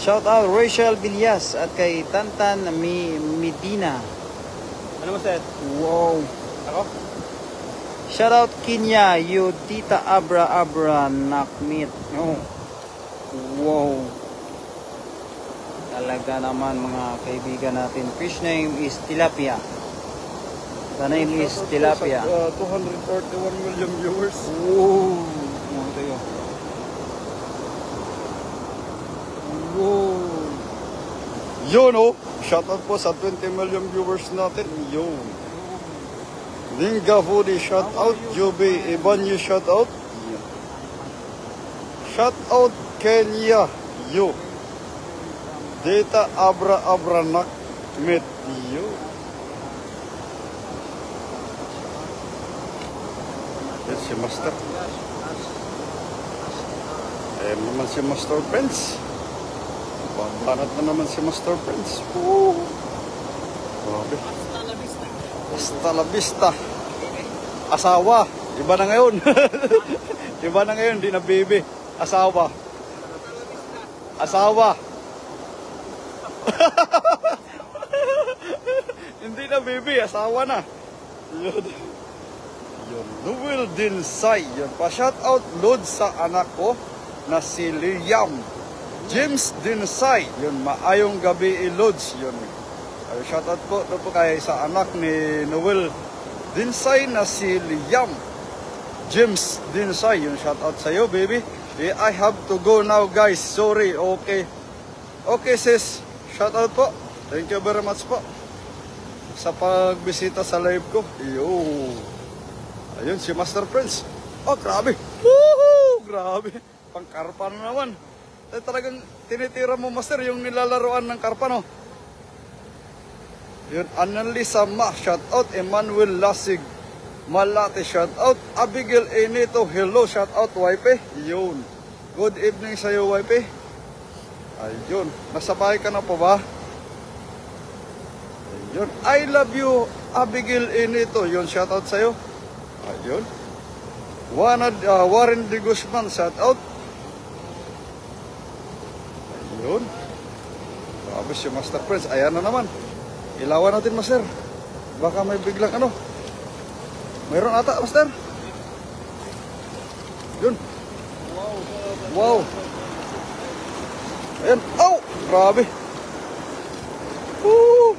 Speaker 1: Shout out Rachel Villas at kay Tantan Medina.
Speaker 2: Ano mo, sir?
Speaker 1: Wow.
Speaker 2: Ako?
Speaker 1: Shout out Kenya, you Tita Abra Nakmit. Oh. Wow. Talaga naman mga kaibigan natin. Fish name is Tilapia. The name is Tilapia.
Speaker 3: 231 million viewers.
Speaker 1: Wow. Ito yun. Wow.
Speaker 3: Yun, oh. Shoutout po sa 20 million viewers natin. Yun. Linga Foodie, shoutout. Joby Ibanyo, shoutout. Shoutout Kenya. Yo. Data Abra Nakmit. Yo. Yan si Master. Naman si Master Prince. Babanat na naman si Master Prince. Grabe. Hasta la vista. Asawa. Iba na ngayon. Iba na ngayon. Di na baby. Asawa. Asawa. Hindi na baby. Asawa na. Yun. Yun. Noel Dinsay. Yun. Pa-shout out load sa anak ko na si Liam. James Dinsay, yun, maayong gabi Lods, yun. Ay, shoutout po, ito po kay sa anak ni Noel Dinsay na si Liam. James Dinsay, yun, shoutout sa'yo, baby. I have to go now, guys. Sorry, okay. Okay, sis. Shoutout po. Thank you very much po sa pagbisita sa live ko. Yo. Ayun, si Master Prince. Oh, grabe. Woohoo! Grabe. Pangkarpa na naman. Eh, talagang tinitira mo, Master, yung nilalaroan ng karpa, no? Yun, Annalisa Ma, shoutout. Emmanuel Lasig Malate, shoutout. Abigail Enito, hello, shoutout, wife. Yun. Good evening sa'yo, wife. Ayun. Nasa bahay ka na po ba? Ayun. I love you, Abigail Enito. Yun, shoutout sa'yo. Ayun. Warren de Guzman, shoutout. Ayun. Grabe si Master Prince. Ayan na naman. Ilawan natin, Master. Baka may biglang ano. Mayroon ata, Master. Yun. Wow. Ayan. Oh! Grabe. Woo!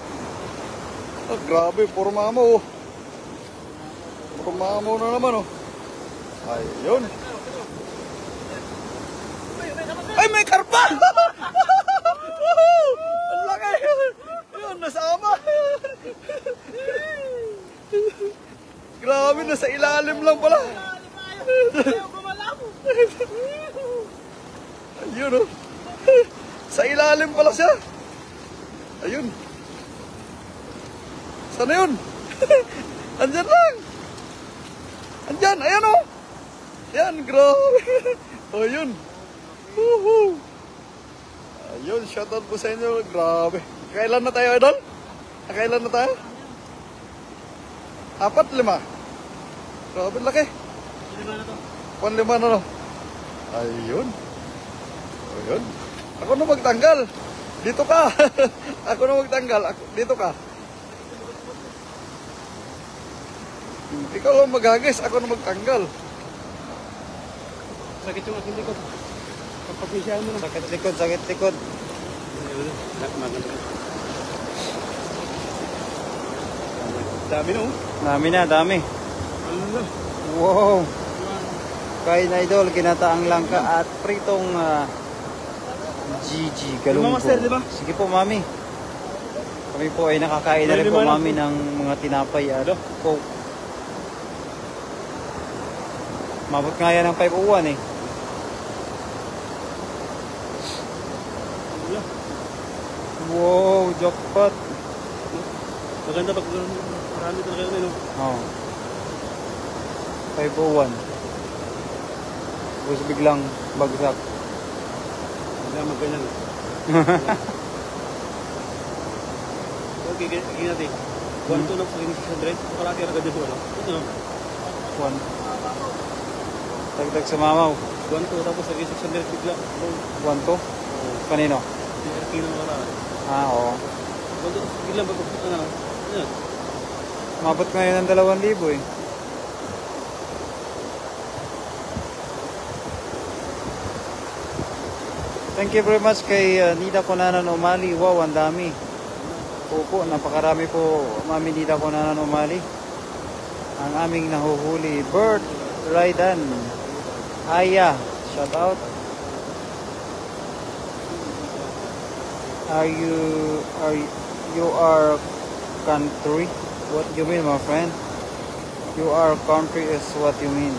Speaker 3: Oh, grabe. Puro mamo, oh. Puro mamo na naman, oh. Ayun. Ay, may karpa! Ang laki! Yun, nasama! Grabe, nasa ilalim lang pala. Ayun, oh. Sa ilalim pala siya. Ayun. Sana yun? Andyan lang. Andyan, ayan, oh. Ayan, grabe. Oh, yun. Woohoo. Ayun, shoutout po sa inyo. Grabe. Kailan na tayo, idol? Kailan na tayo? 4, 5. Grabe, laki.
Speaker 2: 5 na to.
Speaker 3: 5 na, no? Ayun. Ayun. Ako na magtanggal. Dito ka. Ako na magtanggal. Dito ka. Ikaw lang maghagis. Ako na magtanggal.
Speaker 2: Sakit yung aking likod. Pagpapisyahan mo na.
Speaker 1: Sakit likod, sakit likod.
Speaker 2: Dami no?
Speaker 1: Dami.
Speaker 2: Ano?
Speaker 1: Wow. Kain na idol, kinataang langka at pritong GG galunggo.
Speaker 2: Master, di ba?
Speaker 1: Sige po, mami. Kami po ay nakakain na rin po, mami, ng mga tinapay at coke. Mabot nga yan ng 501 eh. Wow, jackpot.
Speaker 2: Maganda pag marami talaga yun, no?
Speaker 1: Oo. 501. Tapos biglang bagsak.
Speaker 2: Hindi magganyan. Okay, gigil natin. 1-2 lang sa 600. Kalaki agad dito, ano? Ano?
Speaker 1: 1. Tagdag sa mamaw.
Speaker 2: 1-2 tapos sa 600 bigla.
Speaker 1: 1 to? Kanino?
Speaker 2: Kino na lang.
Speaker 1: Oo.
Speaker 2: 1-2 bigla ano? Ano?
Speaker 1: Mabot ngayon ng 2,000 eh. Thank you very much kay Nida Conanan Umali. Wow, ang dami. Opo, napakarami po, Mami Nida Conanan Umali. Ang aming nahuhuli, Bert Raidan. Aya, shout out. You are country? What you mean, my friend? You are country is what you mean.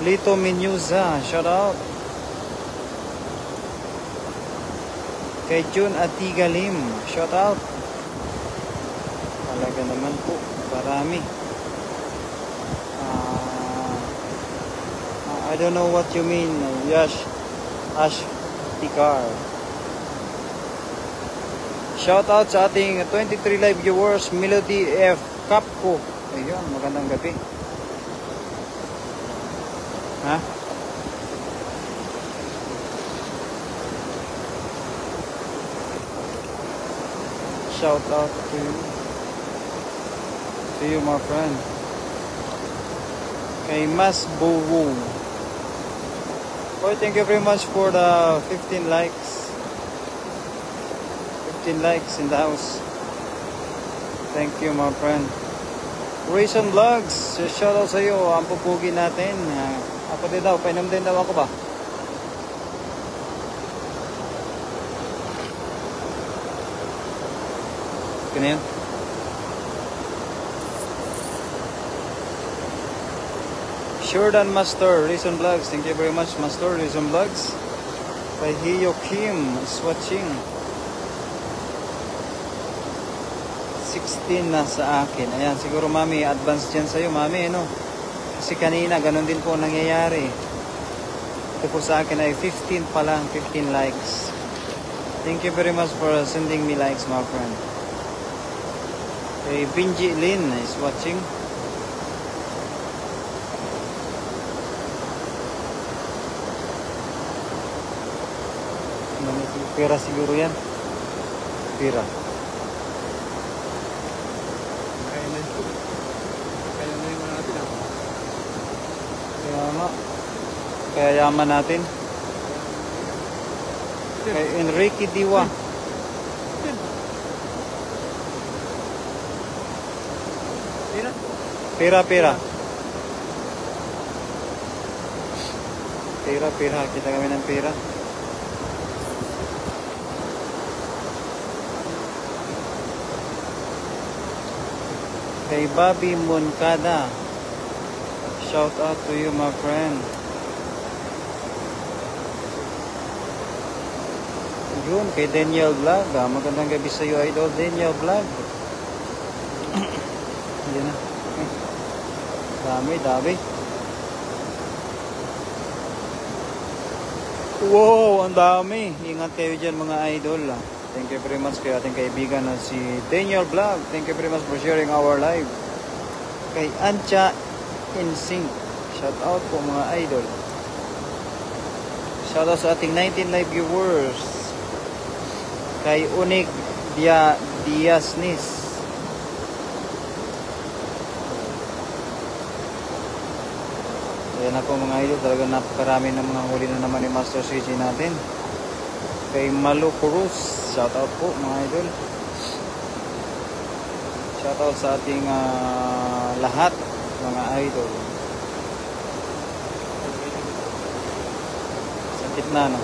Speaker 1: Lito Menuza, shout out. Kay Jun Atigalim, shout out. Talaga naman po, marami. I don't know what you mean, Ash Tikar. Shout out sa ating 23 live viewers, Melody F. Capco. Ayun, magandang gabi. Ha? Shout out to you, my friend. Kay Mas Bowo. Boy, thank you very much for the 15 likes. 15 likes in the house. Thank you, my friend. Rayson Vlogs, shoutout sa iyo. Ang pupugi natin. Ako din daw, painom din daw ako ba? Ganyan. Jordan Master, Rayson Vlogs. Thank you very much, Master, Rayson Vlogs. Kay Hiyo Kim is watching. 16 na sa akin. Ayan, siguro mami, advance dyan sa'yo, mami, no? Kasi kanina, ganun din po nangyayari. Ito po sa akin ay 15 pa lang, 15 likes. Thank you very much for sending me likes, my friend. Kay Binji Lin is watching. Pera siguro yan. Pera.
Speaker 2: Kaya na yun. Kaya na yun natin ah.
Speaker 1: Kaya nga. Kaya yaman natin. Kay Enrique Diwa.
Speaker 2: Pira?
Speaker 1: Pera, pera. Pera, pera. Kita kami ng pera. Kay Bobby Moncada. Shout out to you, my friend. Yun, kay Daniel Vlog. Magandang gabi sa iyo, idol. Daniel Vlog. Yan na. Dami, dami. Wow, ang dami. Ingat kayo dyan, mga idol. Thank you very much kay ating kaibigan na si Daniel Vlog. Thank you very much for sharing our live. Kay Ancha Insync. Shout out po, mga idol. Shout out sa ating 19 live viewers. Kay Unig Diasnis. Ayan na po, mga idol. Talagang napakarami ng mga huli na naman ni Master CG natin. Kay Malu Cruz. Shout out po, mga idol. Shout out sa ating lahat, mga idol. Sa gitna, no?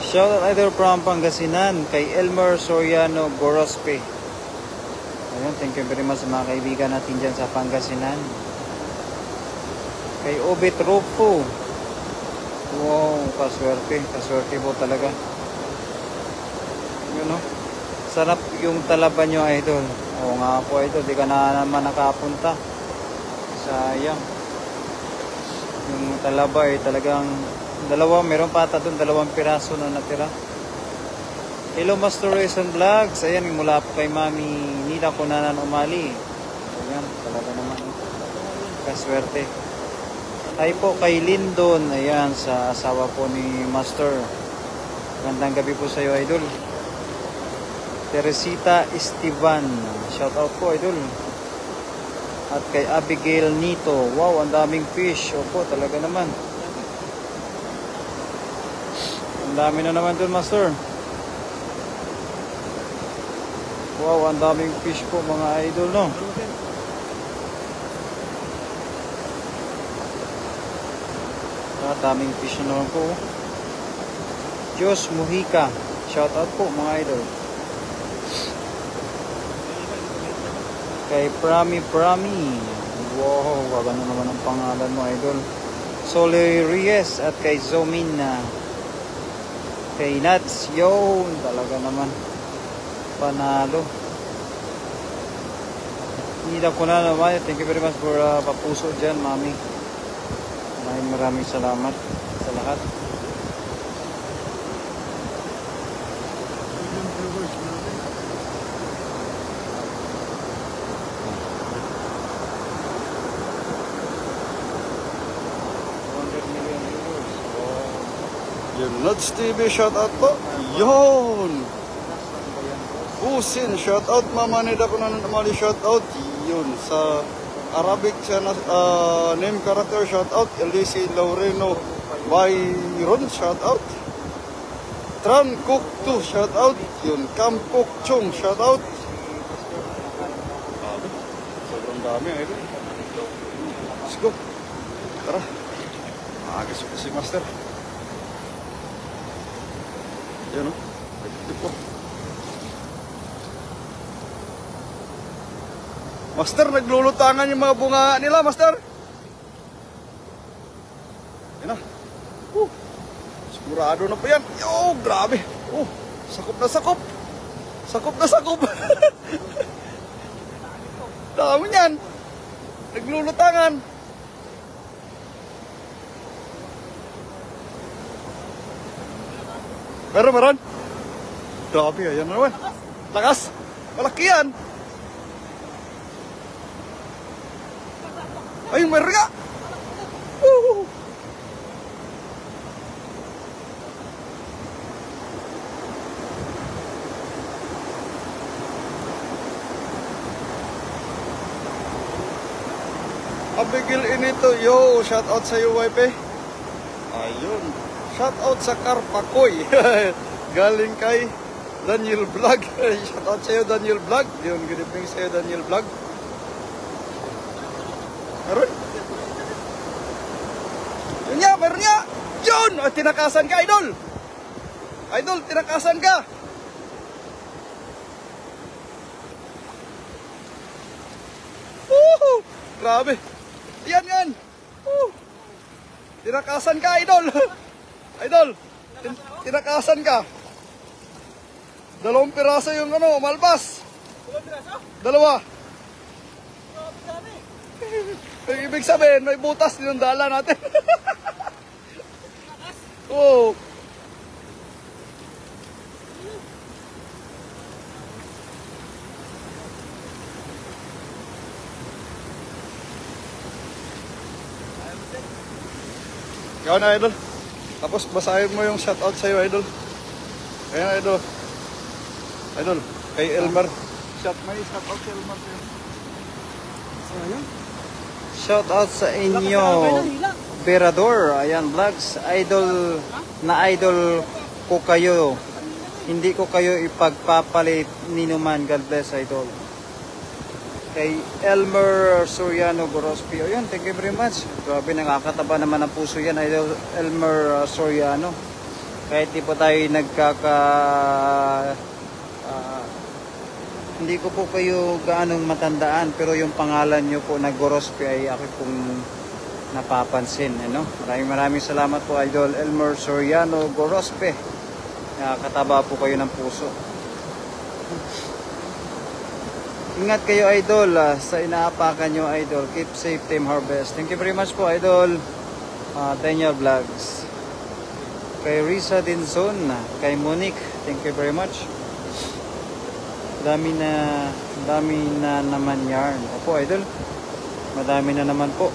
Speaker 1: Shout out either from Pangasinan kay Elmer Soriano Gorospe. Ayun, thank you very much sa mga kaibigan natin dyan sa Pangasinan. Kay Obit Rufo. Wow, kaswerte. Kaswerte po talaga. Yun, no? Sarap yung talaba nyo, idol. Oo nga po, idol. Di ka na naman nakapunta. Sayang. Yung talaba ay talagang dalawa. Meron pa ata doon, 2 piraso na natira. Hello, Master Rayson Vlogs. Ayan, mula po kay Mami Nila Kunanan Umali. Ayan, talaga naman. Kaswerte. Ay po kay Lindon, ayan, sa asawa po ni Master. Magandang gabi po sa iyo, idol. Teresita Esteban, shout out po, idol. At kay Abigail Nito, wow, ang daming fish. Opo, talaga naman. Ang dami na naman dun, Master. Wow, ang daming fish po, mga idol, no? Daming fish na naman po. Diyos Mujica. Shout out po, mga idol. Kay Prami. Wow, wag na naman ang pangalan mo, idol. Soli Reyes at kay Zomina. Kay Nats. Yo, talaga naman. Panalo. Nila ko na naman. Thank you very much for papuso dyan, mami. Maraming salamat sa lahat.
Speaker 3: Yung Nuts TV, shout out po. Yun! Busin, shout out. Mama Nida Kunanan Umali, shout out. Yun, sa Arabic channel, name character, shout out. LDC Laureno Byron, shout out. Tran Cook 2, shout out. Yun, Cam Cook Chung, shout out. Sobrang dami, idol. Let's go. Tara. Maagas ko si Master. Yan o. Ito po. Master, naglulutangan yung mga bunga nila, Master. Yan na. Sigurado na pa yan. Yo, grabe. Sakop na sakop. Sakop na sakop. Dami yan. Naglulutangan. Meron. Grabe, ayan naman. Lakas. Malaki yan. Ayun, meron nga. Abigil inito. Yo, shout out sa iyo, wife. Ayun. Shout out sa Karpakoy. Galing kay Daniel Vlog. Shout out sa iyo, Daniel Vlog. Yun, good evening sa iyo, Daniel Vlog. Meron? Yun nga, meron nga! Yun! Tinakasan ka, idol! Idol, tinakasan ka! Woohoo! Grabe! Yan! Tinakasan ka, idol! Idol! Tinakasan ka! 2 piraso yung malbas! 2! Ibig sabihin, may butas din yung dala natin. Oo. Ikaw na, idol. Tapos basahin mo yung shoutout sa'yo, idol. Ayan, idol. Idol, kay Elmer. Shoutout kay Elmer sa'yo. Ayan.
Speaker 1: Shout out sa inyo, Berador, ayan, vlogs, idol ko kayo, hindi ko kayo ipagpapalit ninuman, God bless, idol. Kay Elmer Soriano Gorospi, ayun, thank you very much, grabe, nakakataba naman ang puso yan, idol Elmer Soriano, kahit di po tayo hindi ko po kayo gaanong matandaan, pero yung pangalan nyo po na Gorospe ay ako pong napapansin. Maraming salamat po, idol Elmer Soriano Gorospe. Nakakataba po kayo ng puso. Ingat kayo, idol, sa inaapakan nyo, idol. Keep safe, Team Harvest. Thank you very much po, idol Daniel Vlogs. Kay Risa Dinson, kay Monique, thank you very much. Dami na naman yarn. Opo, idol. Madami na naman po.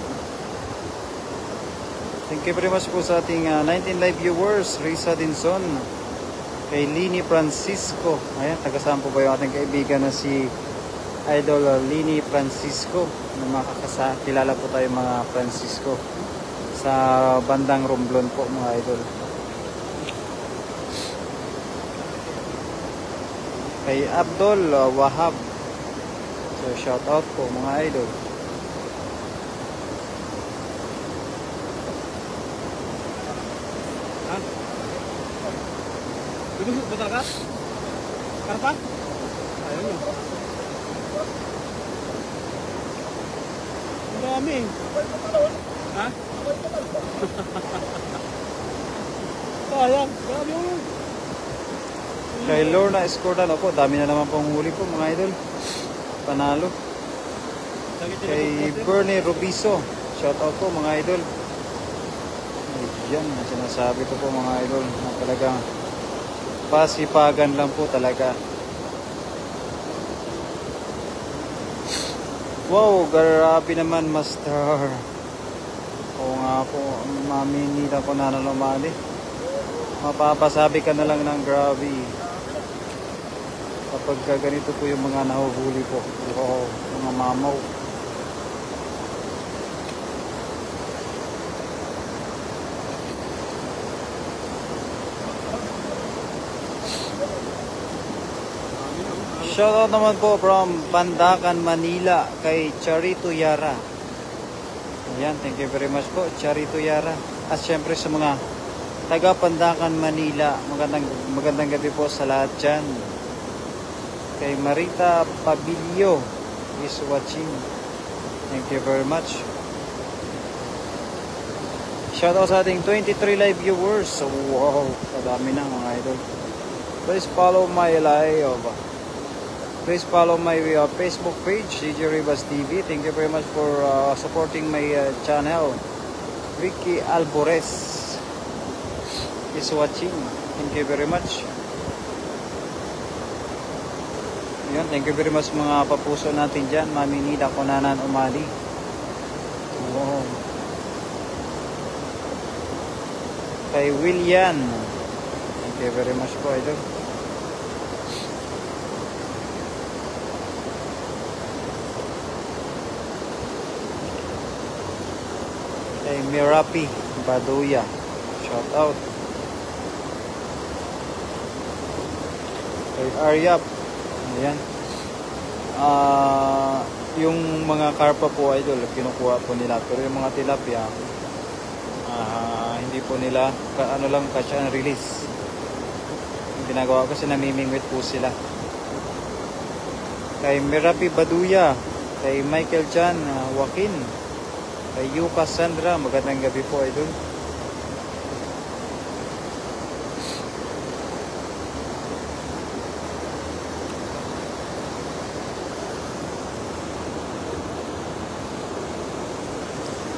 Speaker 1: Thank you very much po sa ating 19 live viewers. Risa Dinson. Kay Lini Francisco. Ayan, taga-saan po ba yung ating kaibigan na si Idol Lini Francisco. Kilala po tayo mga Francisco. Sa bandang Romblon po, mga idol. Kay Abdul Wahab. So shout out po, mga idol.
Speaker 2: Ha? Dudusok ba talaga? Karpa? Ayun yun. Ang dami. Ha? Sayang. Grabe yun.
Speaker 1: Kay Lorna Escordan, opo, dami na naman pong huli po, mga idol. Panalo. Kay Bernie Rubiso, shout out po, mga idol. Ayan, sinasabi ko po, mga idol, na talagang pasipagan lang po talaga. Wow, grabe naman, master. Oo nga po, maminila ko na lumali. Mapapasabi ka na lang ng grabe. Kapag ganito po yung mga nahuhuli po. Wow, mga mamaw. Shoutout naman po from Pandacan, Manila kay Charito Yara. Ayan, thank you very much po, Charito Yara. At syempre sa mga taga Pandacan, Manila, magandang gabi po sa lahat dyan. Kay Marita Pabilio is watching. Thank you very much. Shoutout sa ating 23 live viewers. So, wow, kadami na mga idol. Please follow my live. Please follow my Facebook page, CJ Rivas TV. Thank you very much for supporting my channel. Ricky Alvarez is watching. Thank you very much. Yun, thank you very much mga papuso natin dyan. Mami Nida Konanan Umali. Wow. Kay William. Thank you very much po, idol. Kay Mirapi Baduya. Shout out. Kay Aryap. Ayan. Yung mga karpa po, idol, kinukuha po nila. Pero yung mga tilapia, hindi po nila, ano lang, catch and release. Yung ginagawa kasi namimingwit po sila. Kay Mirapi Baduya. Kay Michael Chan Joaquin. Kay Yuka Sandra, magandang gabi po, idol.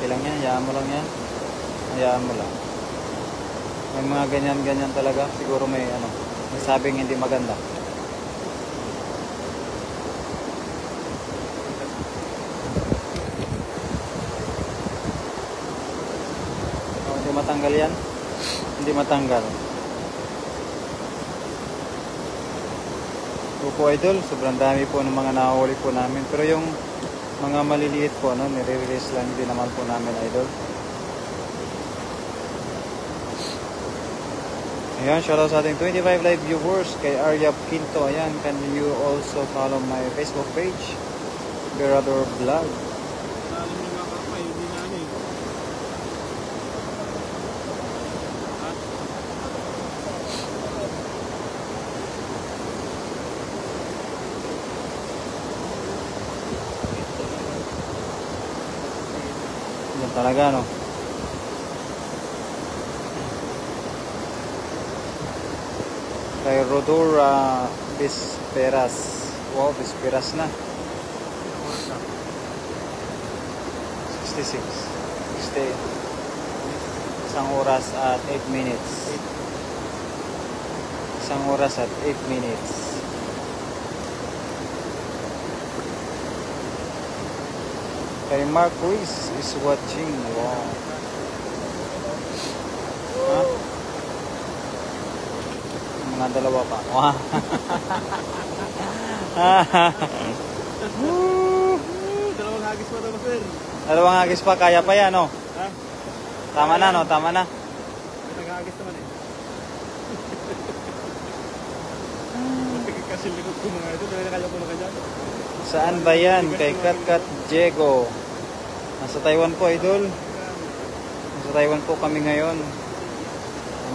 Speaker 1: Ilang yan, hayaan mo lang yan. Hayaan mo lang. May mga ganyan-ganyan talaga. Siguro may sabing hindi maganda. Hindi matanggal yan. Hindi matanggal. Opo, idol, sobrang dami po ng mga nahuli po namin. Pero yung mga maliliit po, nire-release lang din naman po namin, idol. Ayan, shoutout sa ating 25 live viewers. Kay Arya Quinto. Ayan, can you also follow my Facebook page, Berador Vlog. Talaga, no? Kay Rodora Bisperas. Wow, Bisperas na. 66. 60. Isang oras at 8 minutes. Isang oras at 8 minutes. Kay Mark Ruiz is watching. Wow. Huh? Mga dalawa pa. Wow.
Speaker 2: Dalawang hagis pa daw, sir.
Speaker 1: Dalawang hagis pa, kaya pa yan, no?
Speaker 2: Ha?
Speaker 1: Tama na, no? Tama na.
Speaker 2: Nag-hagis naman eh. Kasi likod ko mga ito. Dahil kaya ko na dyan.
Speaker 1: Saan ba yan? Kay Katkat Diego. Nasa Taiwan po, idol. Nasa Taiwan po kami ngayon.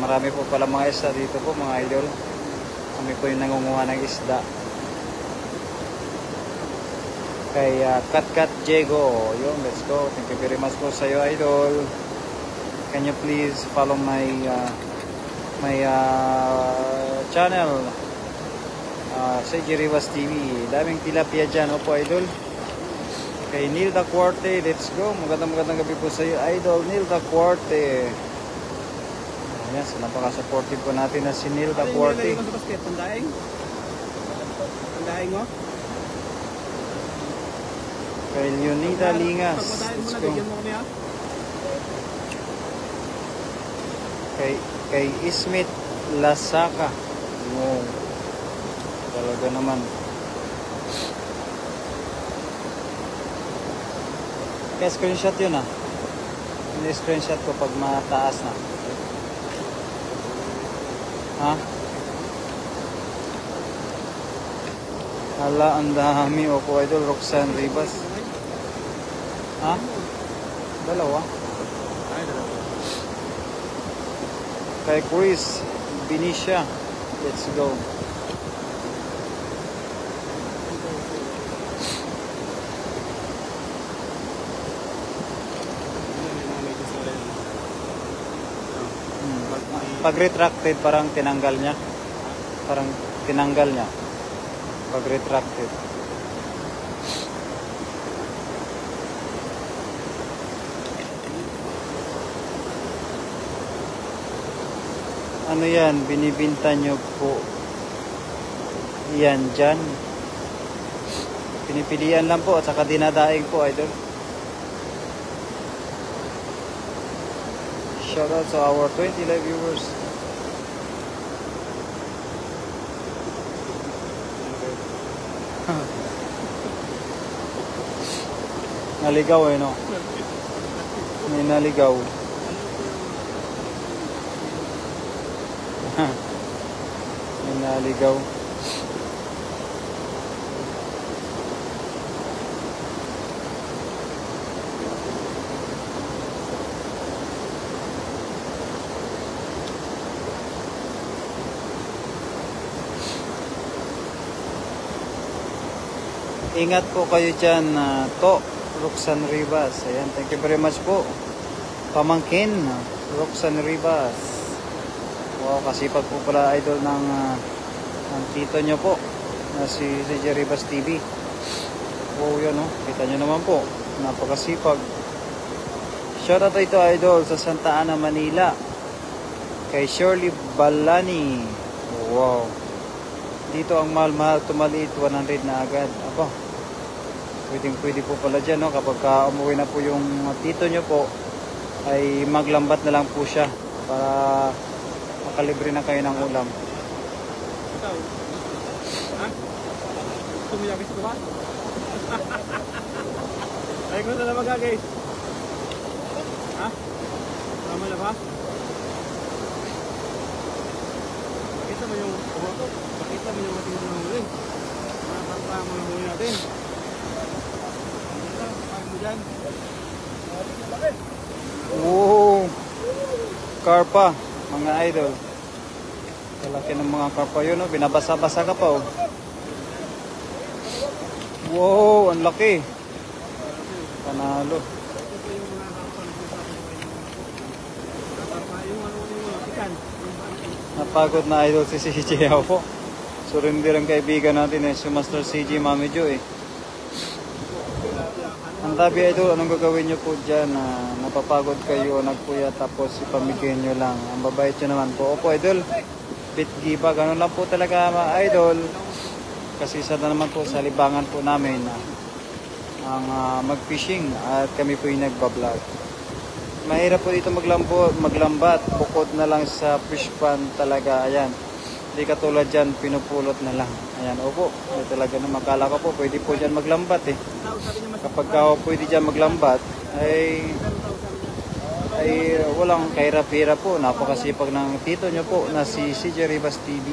Speaker 1: Marami po pala mga isda dito po, mga idol. Kami po yung nangunguha ng isda. Kay Katkat Diego. Yun, let's go. Thank you very much po sa iyo, idol. Can you please follow my channel, CJ Rivas TV. Daming tilapia dyan, opo, idol. Kay Neil Dacuarte, let's go. Magandang gabi po sa iyo, idol Neil Dacuarte. Ayan, so napaka-supportive po natin na si Neil Dacuarte.
Speaker 2: Ay, nilagay mo sa basket, pandaing? Pandaing mo?
Speaker 1: Kay Leonida Lingas,
Speaker 2: Pagpadaing mo
Speaker 1: let's
Speaker 2: na,
Speaker 1: go.
Speaker 2: bigyan mo kami ha?
Speaker 1: Kay Ismit Lasaka. Wow. Talaga naman. Kaya screenshot yun, Hindi screenshot ko pag mataas na. Ha? Hala, ang dami. Opo, idol. Roxanne Rivas. Ha? Dalawa. Kay Chris Benicia. Let's go. Pag retracted, parang tinanggal niya. Parang tinanggal niya. Pag retracted. Ano yan? Binibinta nyo po yan dyan. Pinipilian lang po at saka dinadaing po, idol. Shout out to our 20 live viewers. Naligaw eh, no? May naligaw. May naligaw. Ingat po kayo dyan, to Roxanne Rivas. Ayan, thank you very much po. Pamangkin, Roxanne Rivas. Wow, kasipag po pala idol ng tito nyo po na si CJ Rivas TV. Wow, yun, oh. Kita nyo naman po, napakasipag. Shoutout ito idol sa Santa Ana, Manila, kay Shirley Balani. Wow, dito ang mahal-mahal, tumaliit 100 na agad. Aba, pwede po pala dyan, no? Kapag umuwi na po yung tito nyo po, ay maglambat na lang po siya para makalibre na kayo ng ulam.
Speaker 2: Ikaw? Ha? Tumiyabis ko ba? Ay ko na naman guys. Ha? Tama na ba? Pakita mo yung pakita mo yung ating mga huli. Mga huli natin. Pakita mo dyan.
Speaker 1: Wow, karpa, mga idol. Kalaki ng mga karpa yun, oh. Binabasa-basa ka pa, oh. Wow, ang laki. Panalo. Napagod na idol si CJ po. Surrender ang kaibigan natin si Master CJ Mami Jo eh. Ang tabi idol, anong gagawin nyo po dyan? Napapagod kayo, nagpuya tapos ipamigay nyo lang. Ang babait nyo naman po. Opo idol, bitgiba, ganun lang po talaga mga idol. Kasi isa na naman po sa libangan po namin ang mag-fishing at kami po yung nagbablog. Mahirap po dito maglambat, bukod na lang sa fish pan talaga, ayan. Hindi katulad dyan, pinupulot na lang. Ayan, opo, ay talaga na makala ko po, pwede po dyan maglambat eh. Kapag pwede dyan maglambat, ay walang kahirap-hirap po. Napakasipag ng tito nyo po na si CJ Rivas TV.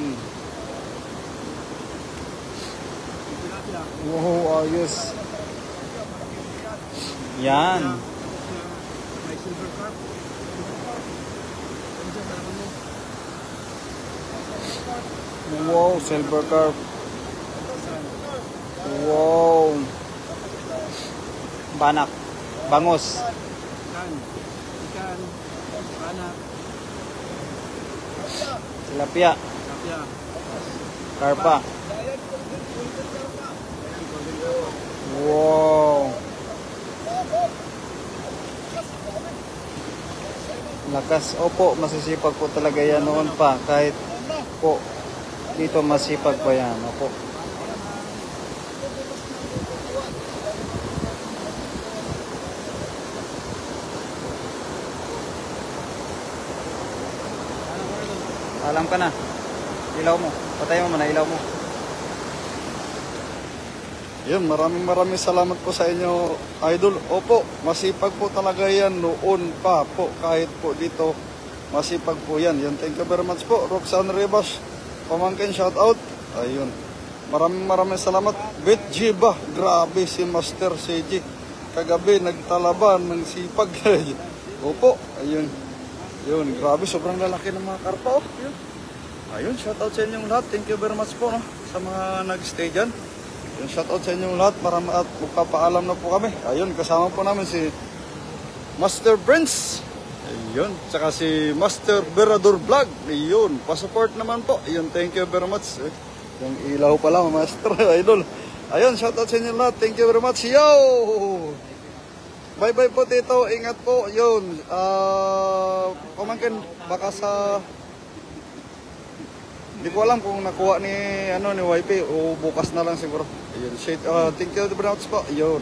Speaker 1: Wow, ayos. Yan. Wow, silver carp. Wow. Banak. Bangos.
Speaker 2: Ikan, banak,
Speaker 1: Tilapia.
Speaker 2: tilapia,
Speaker 1: Karpa. Wow. Lakas. Opo, masisipag po talaga yan noon pa. Kahit po dito masipag pa yan. Opo. Alam ka na. Ilaw mo. Patay mo muna, ilaw mo.
Speaker 3: Yun, maraming salamat po sa inyo, idol. Opo, masipag po talaga yan noon pa po. Kahit po dito, masipag po yan. Yun, thank you very much po. Roxanne Rivas, pamangkin, shout out. Ayun. Maraming salamat. Bet Jiba, grabe si Master CJ. Kagabi nagtalaban ng sipag. Opo, ayun. Yun, grabe, sobrang lalaki ng mga karpa. Oh. Yun. Ayun, shoutout sa inyong lahat. Thank you very much po no, sa mga nag-stay dyan. Yun, shoutout sa inyong lahat. At magpapaalam na po kami. Ayun, kasama po namin si Master Prince. Ayun, tsaka si Master Berador Vlog. Ayun, pa-support naman po. Ayun, thank you very much. Yung ilaw pala, Master Idol. Ayun, shoutout sa inyong lahat. Thank you very much. Yo! Bye-bye po, Tito. Ingat po. Yun, pamangkin, baka sa... Hindi ko alam kung nakuha ni YP o bukas na lang siguro. Ayun, thank you very much po. Ayun.